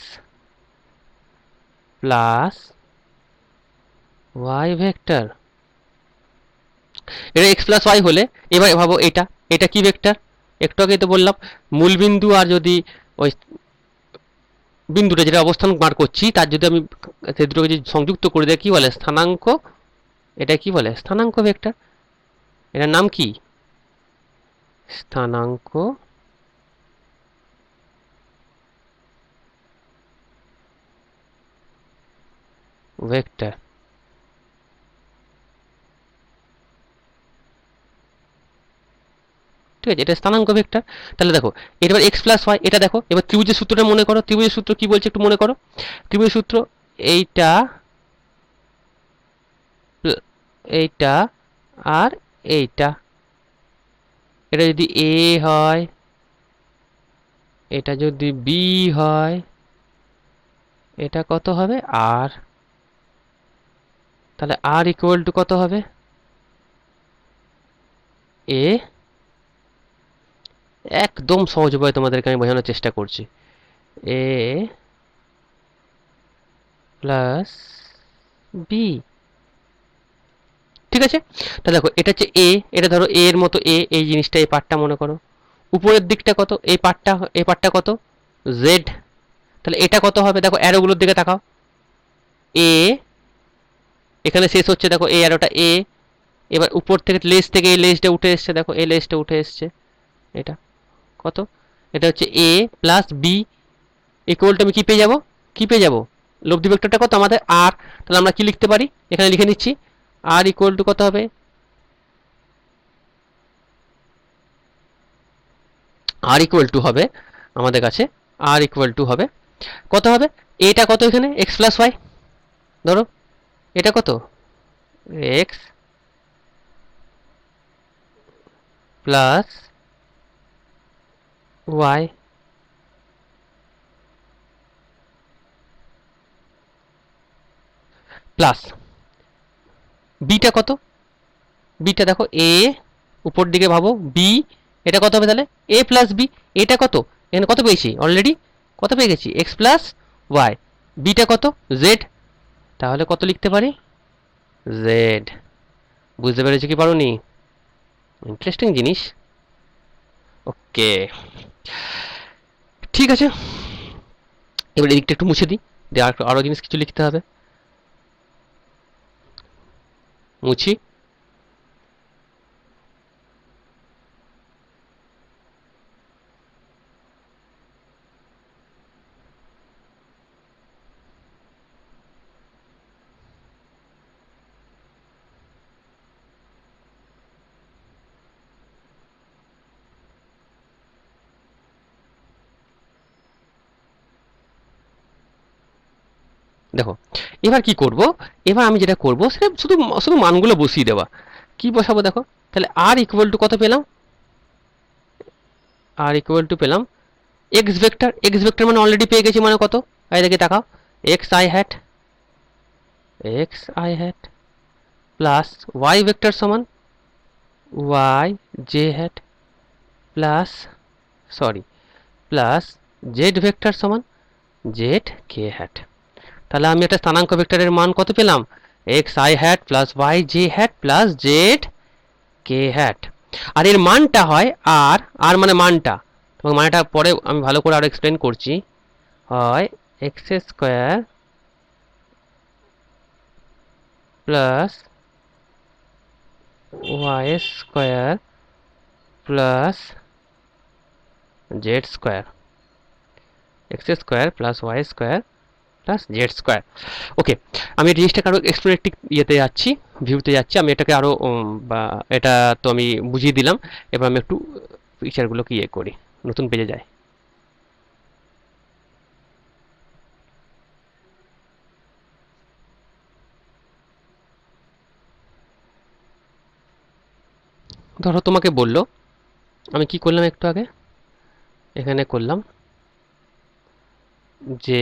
প্লাস ওয়াই ভেক্টর, এটা এক্স প্লাস ওয়াই হলে, এবার ভাবো এটা, এটা কি ভেক্টর, একটু আগেই তো বললাম, মূল বিন্দু আর যদি ওই বিন্দুটা যেটা অবস্থান বার করছি তার যদি আমি সেই দুটোকে যদি সংযুক্ত করে দেয় কি বলে, স্থানাঙ্ক, এটা কি বলে, স্থানাঙ্ক ভেক্টর, এটার নাম কি, স্থানাঙ্ক ভেক্টর, ঠিক আছে, এটা স্থানাঙ্ক ভেক্টর। তাহলে দেখো এবার এক্স প্লাস ওয়াই, এটা দেখো এবার ত্রিভুজের সূত্রটা মনে করো, ত্রিভুজের সূত্র কি বলছে একটু মনে করো, ত্রিভুজের সূত্র এইটা, এইটা আর এইটা, এটা যদি এ হয়, এটা যদি বি হয়, এটা কত হবে আর, তাহলে আর ইকুয়াল টু কত হবে, এ, একদম সহজ উপায় তোমাদেরকে আমি বোঝানোর চেষ্টা করছি, এ প্লাস বি, ঠিক আছে। তাহলে দেখো এটা হচ্ছে এ, এটা ধরো এ এর মতো এ, এই জিনিসটা এই পার্টটা মনে করো, উপরের দিকটা কত, এই পার্টটা, এই পার্টটা কত, জেড, তাহলে এটা কত হবে, দেখো অ্যারোগুলোর দিকে তাকাও, এ এখানে শেষ হচ্ছে, দেখো এই অ্যারোটা এ, এবার উপর থেকে লেজ থেকে এই লেজটা উঠে এসছে, দেখো এই লেজটা উঠে এসছে, এটা কত, এটা হচ্ছে এ প্লাস বি ইকুয়াল টু আমি কি পেয়ে যাবো, কি পেয়ে যাবো, লব্ধি ভেক্টরটা কত আমাদের আর, তাহলে আমরা কি লিখতে পারি, এখানে লিখে নিচ্ছি, আর ইকুয়াল টু কত হবে, আর ইকুয়াল টু হবে আমাদের কাছে, আর ইকুয়াল টু হবে কত হবে, এটা কত এখানে এক্স প্লাস ওয়াই, ধরো এটা কত, X plus Y plus beta কত, বিটা দেখো এ উপর দিকে ভাবো, বি এটা কত হবে তাহলে এ প্লাস বি, এটা কত এখানে কত পেয়েছি অলরেডি, কত পেয়ে গেছি এক্স প্লাস ওয়াই, বিটা কত জেড, তাহলে কত লিখতে পারি জেড। বুঝতে পেরেছো কি পারোনি? ইন্টারেস্টিং জিনিস। ওকে ঠিক আছে, এবার এদিকটা একটু মুছে দিই, দিয়ে আরো জিনিস কিছু লিখতে হবে, মুছি। দেখো এবার কি করব, এবার আমি যেটা করব সেটা শুধু শুধু মানগুলো বসিয়ে দেওয়া। কি বসাবো দেখো, তাহলে আর ইকুয়াল টু কত পেলাম, আর ইকুয়াল টু পেলাম এক্স ভেক্টর, এক্স ভেক্টর মানে অলরেডি পেয়ে গেছি, মানে কত এই দেখে তাকাও X I hat, X I hat plus Y vector সমান Y J hat plus sorry plus Z vector সমান জেড কে হ্যাট। তাহলে আমি একটা স্থানাঙ্ক ভেক্টরের মান কত পেলাম, X I hat plus Y J hat plus Z K hat. আর এর মানটা হয় আর, আর মানে মানটা, তোমাকে মানটা পরে আমি ভালো করে আরো এক্সপ্লেন করছি, হয় X square plus Y square plus Z square, X square plus Y square plus Z square. Okay আমি এই জিনিসটাকে আরও এক্সপ্লেনেটিভ ইয়েতে যাচ্ছি, ভিউতে যাচ্ছি, আমি এটাকে আরও বা এটা তো আমি বুঝিয়ে দিলাম, এবার আমি একটু ফিচারগুলোকে ইয়ে করি, নতুন পেজে যাই। ধরো তোমাকে বললো, আমি কি করলাম একটু আগে এখানে করলাম যে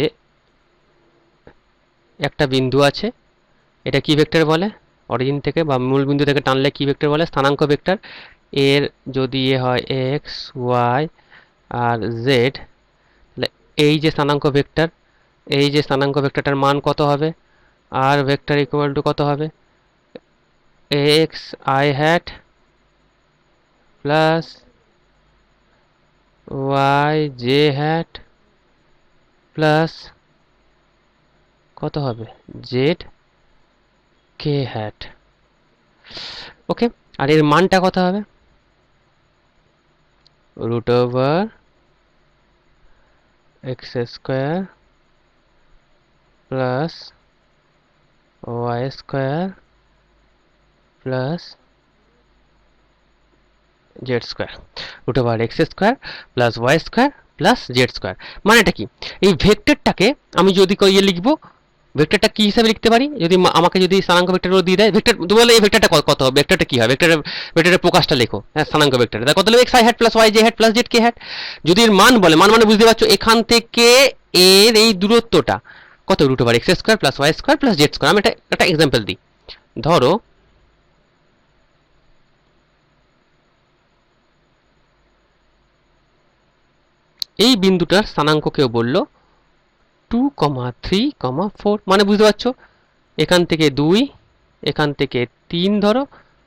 একটা বিন্দু আছে, এটা কি ভেক্টর বলে, অরিজিন থেকে বা মূল বিন্দু থেকে টানলে কি ভেক্টর বলে, স্থানাঙ্ক ভেক্টর। এর যদি এ হয় এক্স ওয়াই আর জেড, তাহলে এই যে স্থানাঙ্ক ভেক্টর, এই যে স্থানাঙ্ক ভেক্টরটার মান কত হবে, আর ভেক্টর ইকুয়াল টু কত হবে X I hat plus Y J hat plus কত হবে জেড কে হ্যাট। ওকে আর এর মানটা কত হবে root over X square plus Y square plus Z square, root over X square plus Y square plus Z square. মানেটা কি, এই ভেক্টরটাকে আমি যদি ইয়ে লিখবো, ভেক্টরটা কি হিসাবে লিখতে পারি, যদি আমাকে যদি স্থানাঙ্ক ভেক্টরগুলো দিয়ে দেয়, ভেক্টর বলে এই ভেক্টরটা কত হবে, ভেক্টরটা কি হয়, ভেক্টরের প্রকাশটা লেখো, হ্যাঁ স্থানাঙ্ক ভেক্টর কত হলো X I hat plus Y J hat plus Z K hat. যদি এর মান বলে, মান মানে বুঝতে পারছো এখান থেকে এর এই দূরত্বটা কত, root over X square plus Y square plus Z square. আমি একটা এক্সাম্পল দিই, ধরো এই বিন্দুটার স্থানাঙ্ক কেউ বললো 2,3,4, মানে বুঝতে পারছো এখান থেকে 2, এখান থেকে 3 ধরো,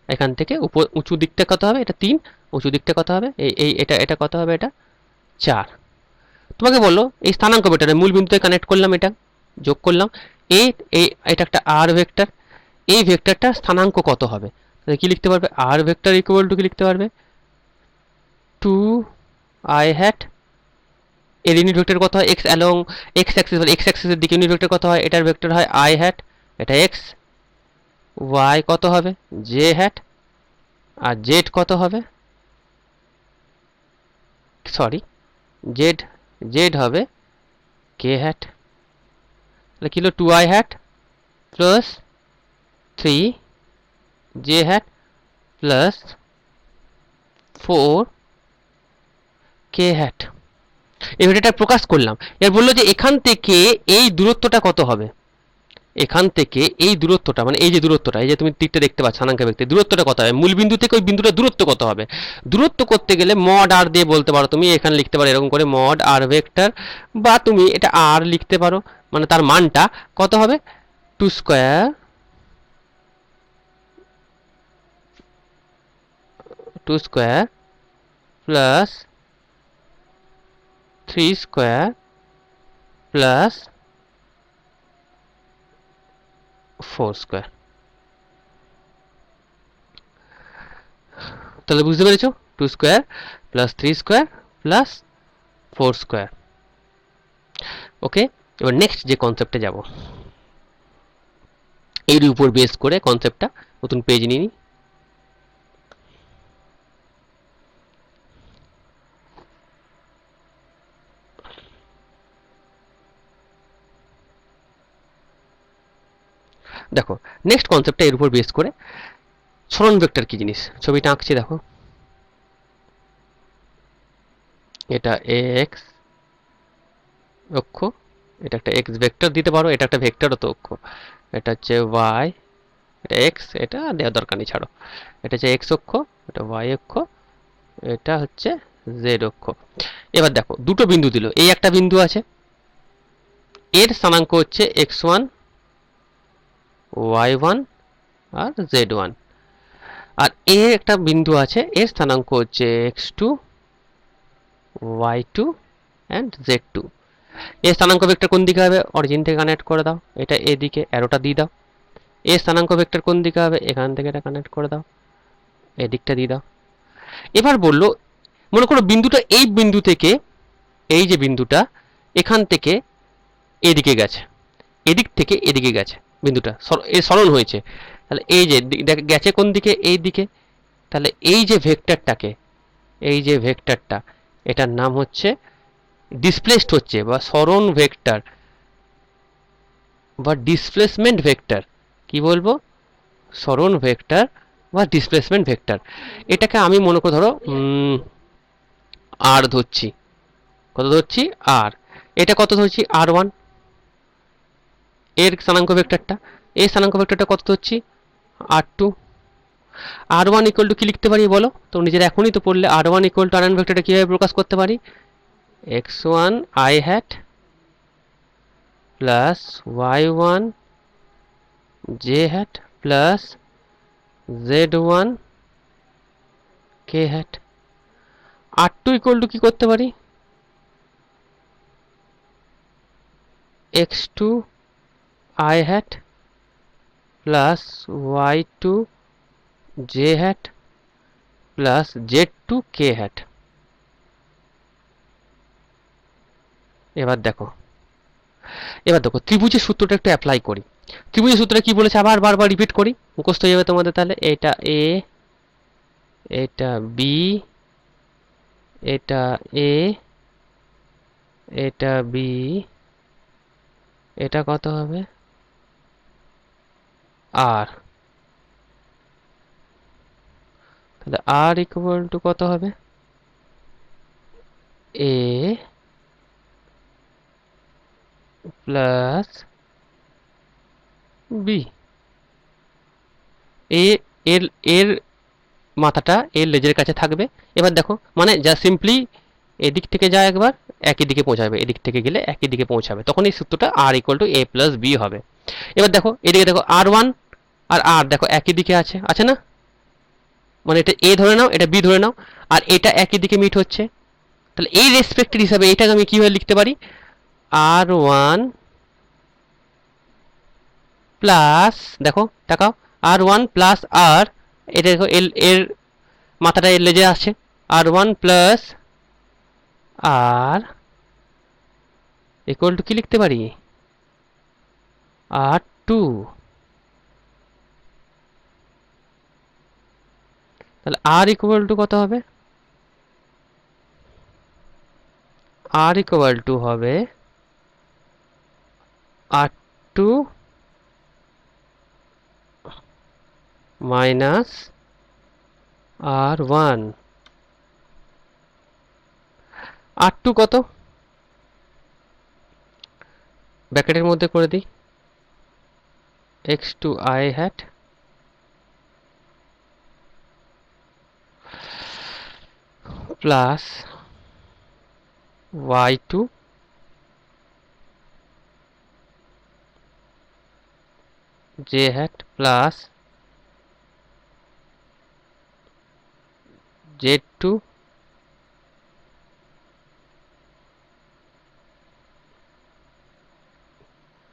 এখান থেকে উপর উঁচু দিকটা কত হবে, এটা 3, উঁচু দিকটা কত হবে এই এটা এটা কত হবে, এটা 4। তোমাকে বললো এই স্থানাঙ্ক ভেক্টরের মূল বিন্দুতে কানেক্ট করলাম, এটা যোগ করলাম, এই এটা একটা আর ভেক্টর, এই ভেক্টরটার স্থানাঙ্ক কত হবে, তাহলে কি লিখতে পারবে, আর ভেক্টর ইকুয়াল টু কি লিখতে পারবে 2 আই হ্যাট, এর ইউনিট ভেক্টর কত হয় X along X axis, X অ্যাক্সিসের দিকে ইউনিট ভেক্টর কত হয়, এটার ভেক্টর হয় আই হ্যাট, এটা এক্স, ওয়াই কত হবে জে হ্যাট, আর জেড কত হবে সরি জেড, জেড হবে কে হ্যাট। তাহলে কি হলো 2i hat plus 3 J hat plus four K hat. এবার এটা প্রকাশ করলাম। এর বললো যে এখান থেকে এই দূরত্বটা কত হবে, এখান থেকে এই দূরত্বটা মানে এই যে দূরত্বটা, এই যে তুমি তীরটা দেখতে পাচ্ছ স্থানাঙ্ক ভেক্টর, দূরত্বটা কত হবে, মূল বিন্দু থেকে ওই বিন্দুটা দূরত্ব কত হবে। দূরত্ব করতে গেলে মড আর দিয়ে বলতে পারো, তুমি এখানে লিখতে পারো এরকম করে মড আর ভেক্টর, বা তুমি এটা আর লিখতে পারো, মানে তার মানটা কত হবে, 2 square plus 3 square plus 4 square. তাহলে বুঝতে পেরেছো, 2 square plus 3 square plus 4 square. Okay, এবার নেক্সট যে কনসেপ্টে যাব, এর উপর বেস করে কনসেপ্টটা নতুন পেজ নিয়ে নিই। দেখো নেক্সট কনসেপ্টটা এর উপর বেস করে, সরণ ভেক্টর কি জিনিস, ছবিটা আঁকছি দেখো, এটা এক্স অক্ষ, এটা একটা এক্স ভেক্টর দিতে পারো, এটা একটা ভেক্টরও তো অক্ষ, এটা হচ্ছে ওয়াই, এটা এক্স, এটা দেওয়ার দরকার নেই ছাড়ো, এটা হচ্ছে এক্স অক্ষ, এটা ওয়াই অক্ষ, এটা হচ্ছে জেড অক্ষ। এবার দেখো দুটো বিন্দু দিল, এই একটা বিন্দু আছে, এর স্থানাঙ্ক হচ্ছে x1 y1 আর z1, আর এর একটা বিন্দু আছে, এর স্থানাঙ্ক হচ্ছে x2 y2 and z2। এর স্থানাঙ্ক ভেক্টর কোন দিকে হবে, অরিজিন থেকে কানেক্ট করে দাও, এটা এদিকে অ্যারোটা দিয়ে দাও। এর স্থানাঙ্ক ভেক্টর কোন দিকে হবে, এখান থেকে এটা কানেক্ট করে দাও, এদিকটা দিয়ে দাও। এবার বললো মনে করো বিন্দুটা এই বিন্দু থেকে, এই যে বিন্দুটা এখান থেকে এদিকে গেছে, এদিক থেকে এদিকে গেছে, বিন্দুটা এর সরণ হয়েছে, তাহলে এই যে গেছে কোন দিকে, এই দিকে, তাহলে এই যে ভেক্টরটাকে, এই যে ভেক্টরটা, এটার নাম হচ্ছে ডিসপ্লেসড হচ্ছে বা সরণ ভেক্টর বা ডিসপ্লেসমেন্ট ভেক্টর। কি বলবো, সরণ ভেক্টর বা ডিসপ্লেসমেন্ট ভেক্টর। এটাকে আমি মনে করে ধরো আর ধরছি, কত ধরছি আর, এটা কত ধরছি r1, এর স্থানাঙ্ক ভেক্টরটা, এই স্থানাঙ্ক ভেক্টরটা কত ধরছি r2। r1 ইকুয়াল টু কি লিখতে পারি বলো তো, নিজের এখনই তো পড়লে, r1 ইকুয়াল টু r1 ভেক্টরটা কিভাবে প্রকাশ করতে পারি, x1 i hat plus y1 j hat plus z1 k hat। r2 equal to কি করতে পারি, x2 i hat plus y2 j hat plus z2 k hat। এবার দেখো, এবার দেখো ত্রিভুজের সূত্রটা একটু অ্যাপ্লাই করি। ত্রিভুজের সূত্রটা কি বলেছে, আবার বারবার রিপিট করি, মুখস্থ হয়ে যাবে তোমাদের। তাহলে এটা এ, এটা বি, এটা এ, এটা বি, এটা কত হবে আর, তাহলে আর ইকুয়াল টু কত হবে, এ প্লাস বি। এ এর এর মাথাটা এর লেজের কাছে থাকবে। এবার দেখো মানে যা সিম্পলি এদিক থেকে যা একবার একই দিকে পৌঁছাবে, এদিক থেকে গেলে একই দিকে পৌঁছাবে, তখন এই সূত্রটা R equal to A plus B হবে। এবার দেখো এদিকে দেখো r1 আর আর দেখো একই দিকে আছে, আছে না, মানে এটা এ ধরে নাও, এটা বি ধরে নাও, আর এটা একই দিকে মিট হচ্ছে, তাহলে এই রেসপেক্টেড হিসাবে এটাকে আমি কিভাবে লিখতে পারি, r1 প্লাস, দেখো তাকাও, r1 প্লাস আর, এটা দেখো এর মাথাটা এর লেজে আসছে, r1 plus R equal to কি লিখতে পারি, r2। তাহলে আর ইকুয়াল টু কত হবে, আর ইকুয়াল টু হবে r2 মাইনাস r1 r2 কত, ব্র্যাকেটের মধ্যে করে দিই x2 i hat plus y2 j hat plus z2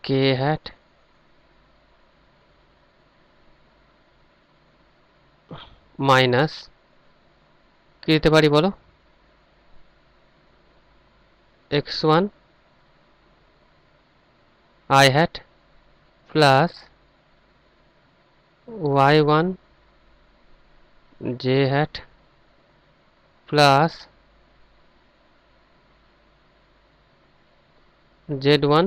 k hat minus কি দিতে পারি বলো, x1 i hat plus y1 j hat plus z1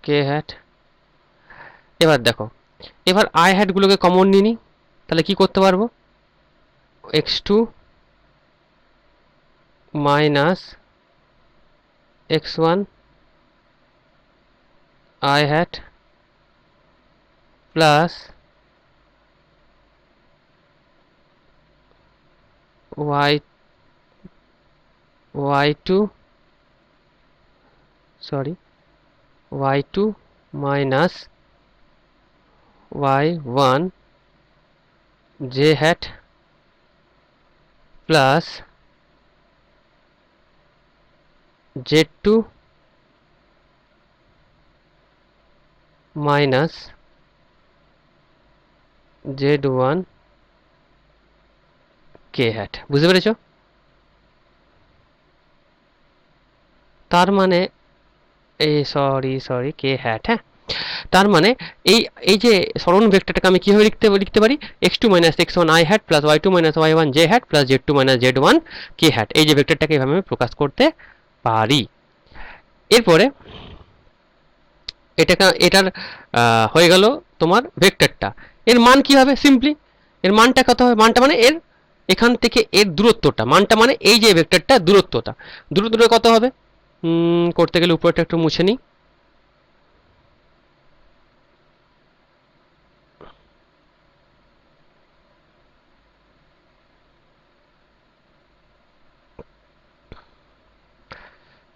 k hat। এবার দেখো, এবার i hat গুলোকে কমন নিয়ে নিই, তাহলে কি করতে পারবো, x2 minus x1 i hat plus y2 sorry y2 minus y1 j hat plus z2 minus z1 k hat। বুঝতে পেরেছো? তার মানে এই সরি k hat, হ্যাঁ, তার মানে এই এই যে সরণ ভেক্টরটাকে আমি কিভাবে লিখতে পারি, x2 minus x1 i hat plus y2 minus y1 j hat plus z2 minus z1 k hat, এই যে ভেক্টরটাকে এভাবে আমি প্রকাশ করতে পারি। এরপরে এটার হয়ে গেল তোমার ভেক্টরটা, এর মান কি হবে, সিম্পলি এর মানটা কত হবে, মানটা মানে এর এখান থেকে এর দূরত্বটা, মানটা মানে এই যে ভেক্টরটা দূরত্বটা কত হবে, করতে গেলে উপরটা একটু মুছে নিই,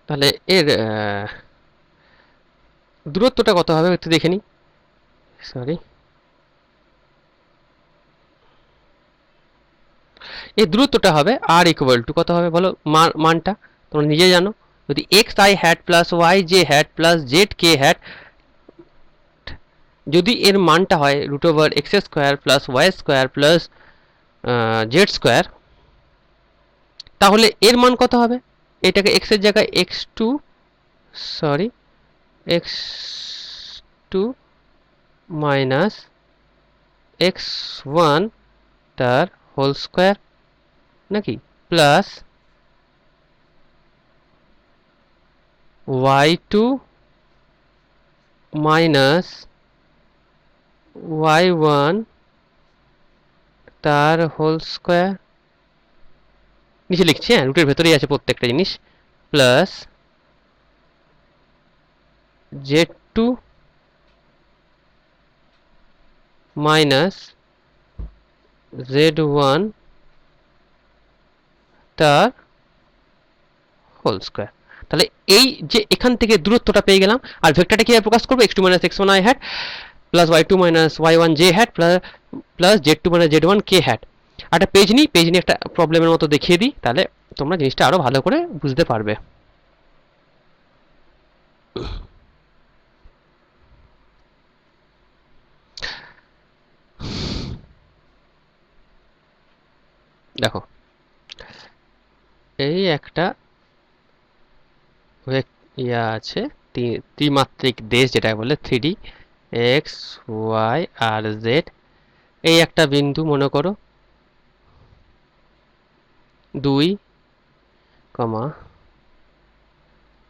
তাহলে এর দূরত্বটা কত হবে একটু দেখে নিই, সরি এই দূরত্বটা হবে r ইকুয়াল টু কত হবে বলো, মানটা তোমরা নিজে জানো, যদি x i hat plus y j hat plus z k hat, যদি এর মানটা হয় root over X square plus Y square plus Z square, তাহলে এর মান কত হবে, এটাকে x এর জায়গায় x2 মাইনাস x1 তার হোল স্কোয়ার নাকি প্লাস y2 মাইনাস y1 তার হোল স্কোয়ার, নিচে লিখছি, হ্যাঁ রুটের ভেতরেই আছে প্রত্যেকটা জিনিস, প্লাস z2 মাইনাস z1 তার হোল স্কোয়ার। তাহলে এই যে এখান থেকে দূরত্বটা পেয়ে গেলাম, আর ভেক্টরটা কিভাবে প্রকাশ করবো, x2 minus x1 i hat plus y2 minus y1 j hat plus z2 minus z1 k hat। একটা পেজ নিই একটা প্রবলেমের মতো দেখিয়ে দিই, তাহলে তোমরা জিনিসটা আরো ভালো করে বুঝতে পারবে। দেখো এই একটা ইয়া আছে, ত্রিমাত্রিক দেশ যেটা বলে 3D x y আর z, এই একটা বিন্দু মনে করো 2,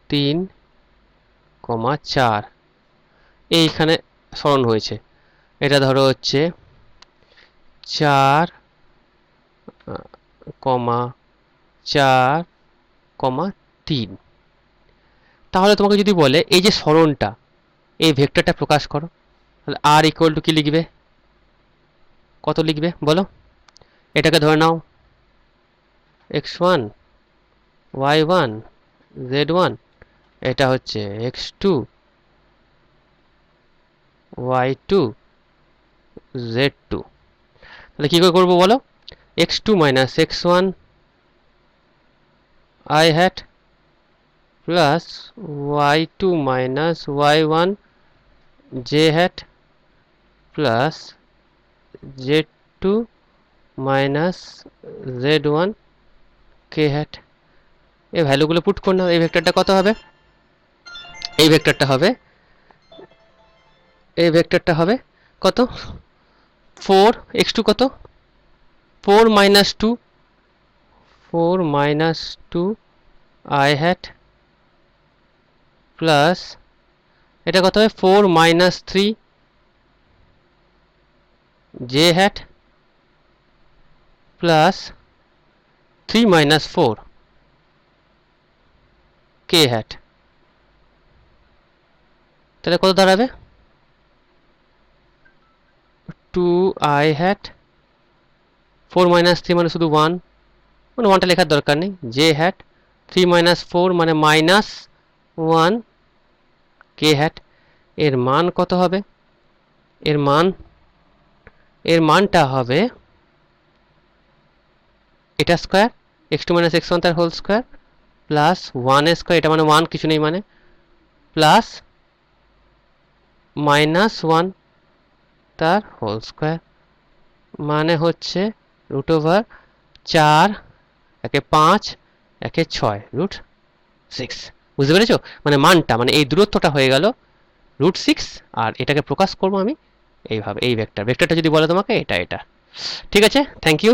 3, 4 এইখানে সরণ হয়েছে, এটা ধরো হচ্ছে 4, কমা 4 কমা 3। তাহলে তোমাকে যদি বলে এই যে সরণটা, এই ভেক্টরটা প্রকাশ করো, তাহলে আর ইকুয়াল টু কি লিখবে? কত লিখবে বলো? এটাকে ধরে নাও x1 y1 z1, এটা হচ্ছে x2 y2 z2। তাহলে কি করে করবো বলো? x2 minus x1 I hat plus y2 minus y1 j hat plus z2 minus z1 k hat। এই ভ্যালুগুলো পুট করে নাও। এই ভেক্টরটা কত হবে? এই ভেক্টরটা হবে কত? 4 x2 কত? 4 minus 2 I hat প্লাস এটা কত হবে? 4 minus 3 j hat plus 3 minus 4 k hat। তাহলে কত দাঁড়াবে? 2 I hat 4 minus 3 মানে শুধু 1, মানে 1টা লেখার দরকার নেই। j hat 3 minus 4 মানে minus 1 k hat। এর মান কত হবে? এর মানটা হবে এটা স্কয়ার x2 minus x1 তার হোল স্কয়ার প্লাস 1 এর স্কয়ার, এটা মানে 1 কিছু নেই মানে, প্লাস মাইনাস 1 তার হোল স্কয়ার, মানে হচ্ছে রুট ওভার 4 একে 5 একে 6 রুট 6। বুঝতে পেরেছো? মানে মানটা, মানে এই দূরত্বটা হয়ে গেল রুট 6। আর এটাকে প্রকাশ করবো আমি এইভাবে, এই ভেক্টরটা যদি বলে তোমাকে এটা। ঠিক আছে, থ্যাংক ইউ।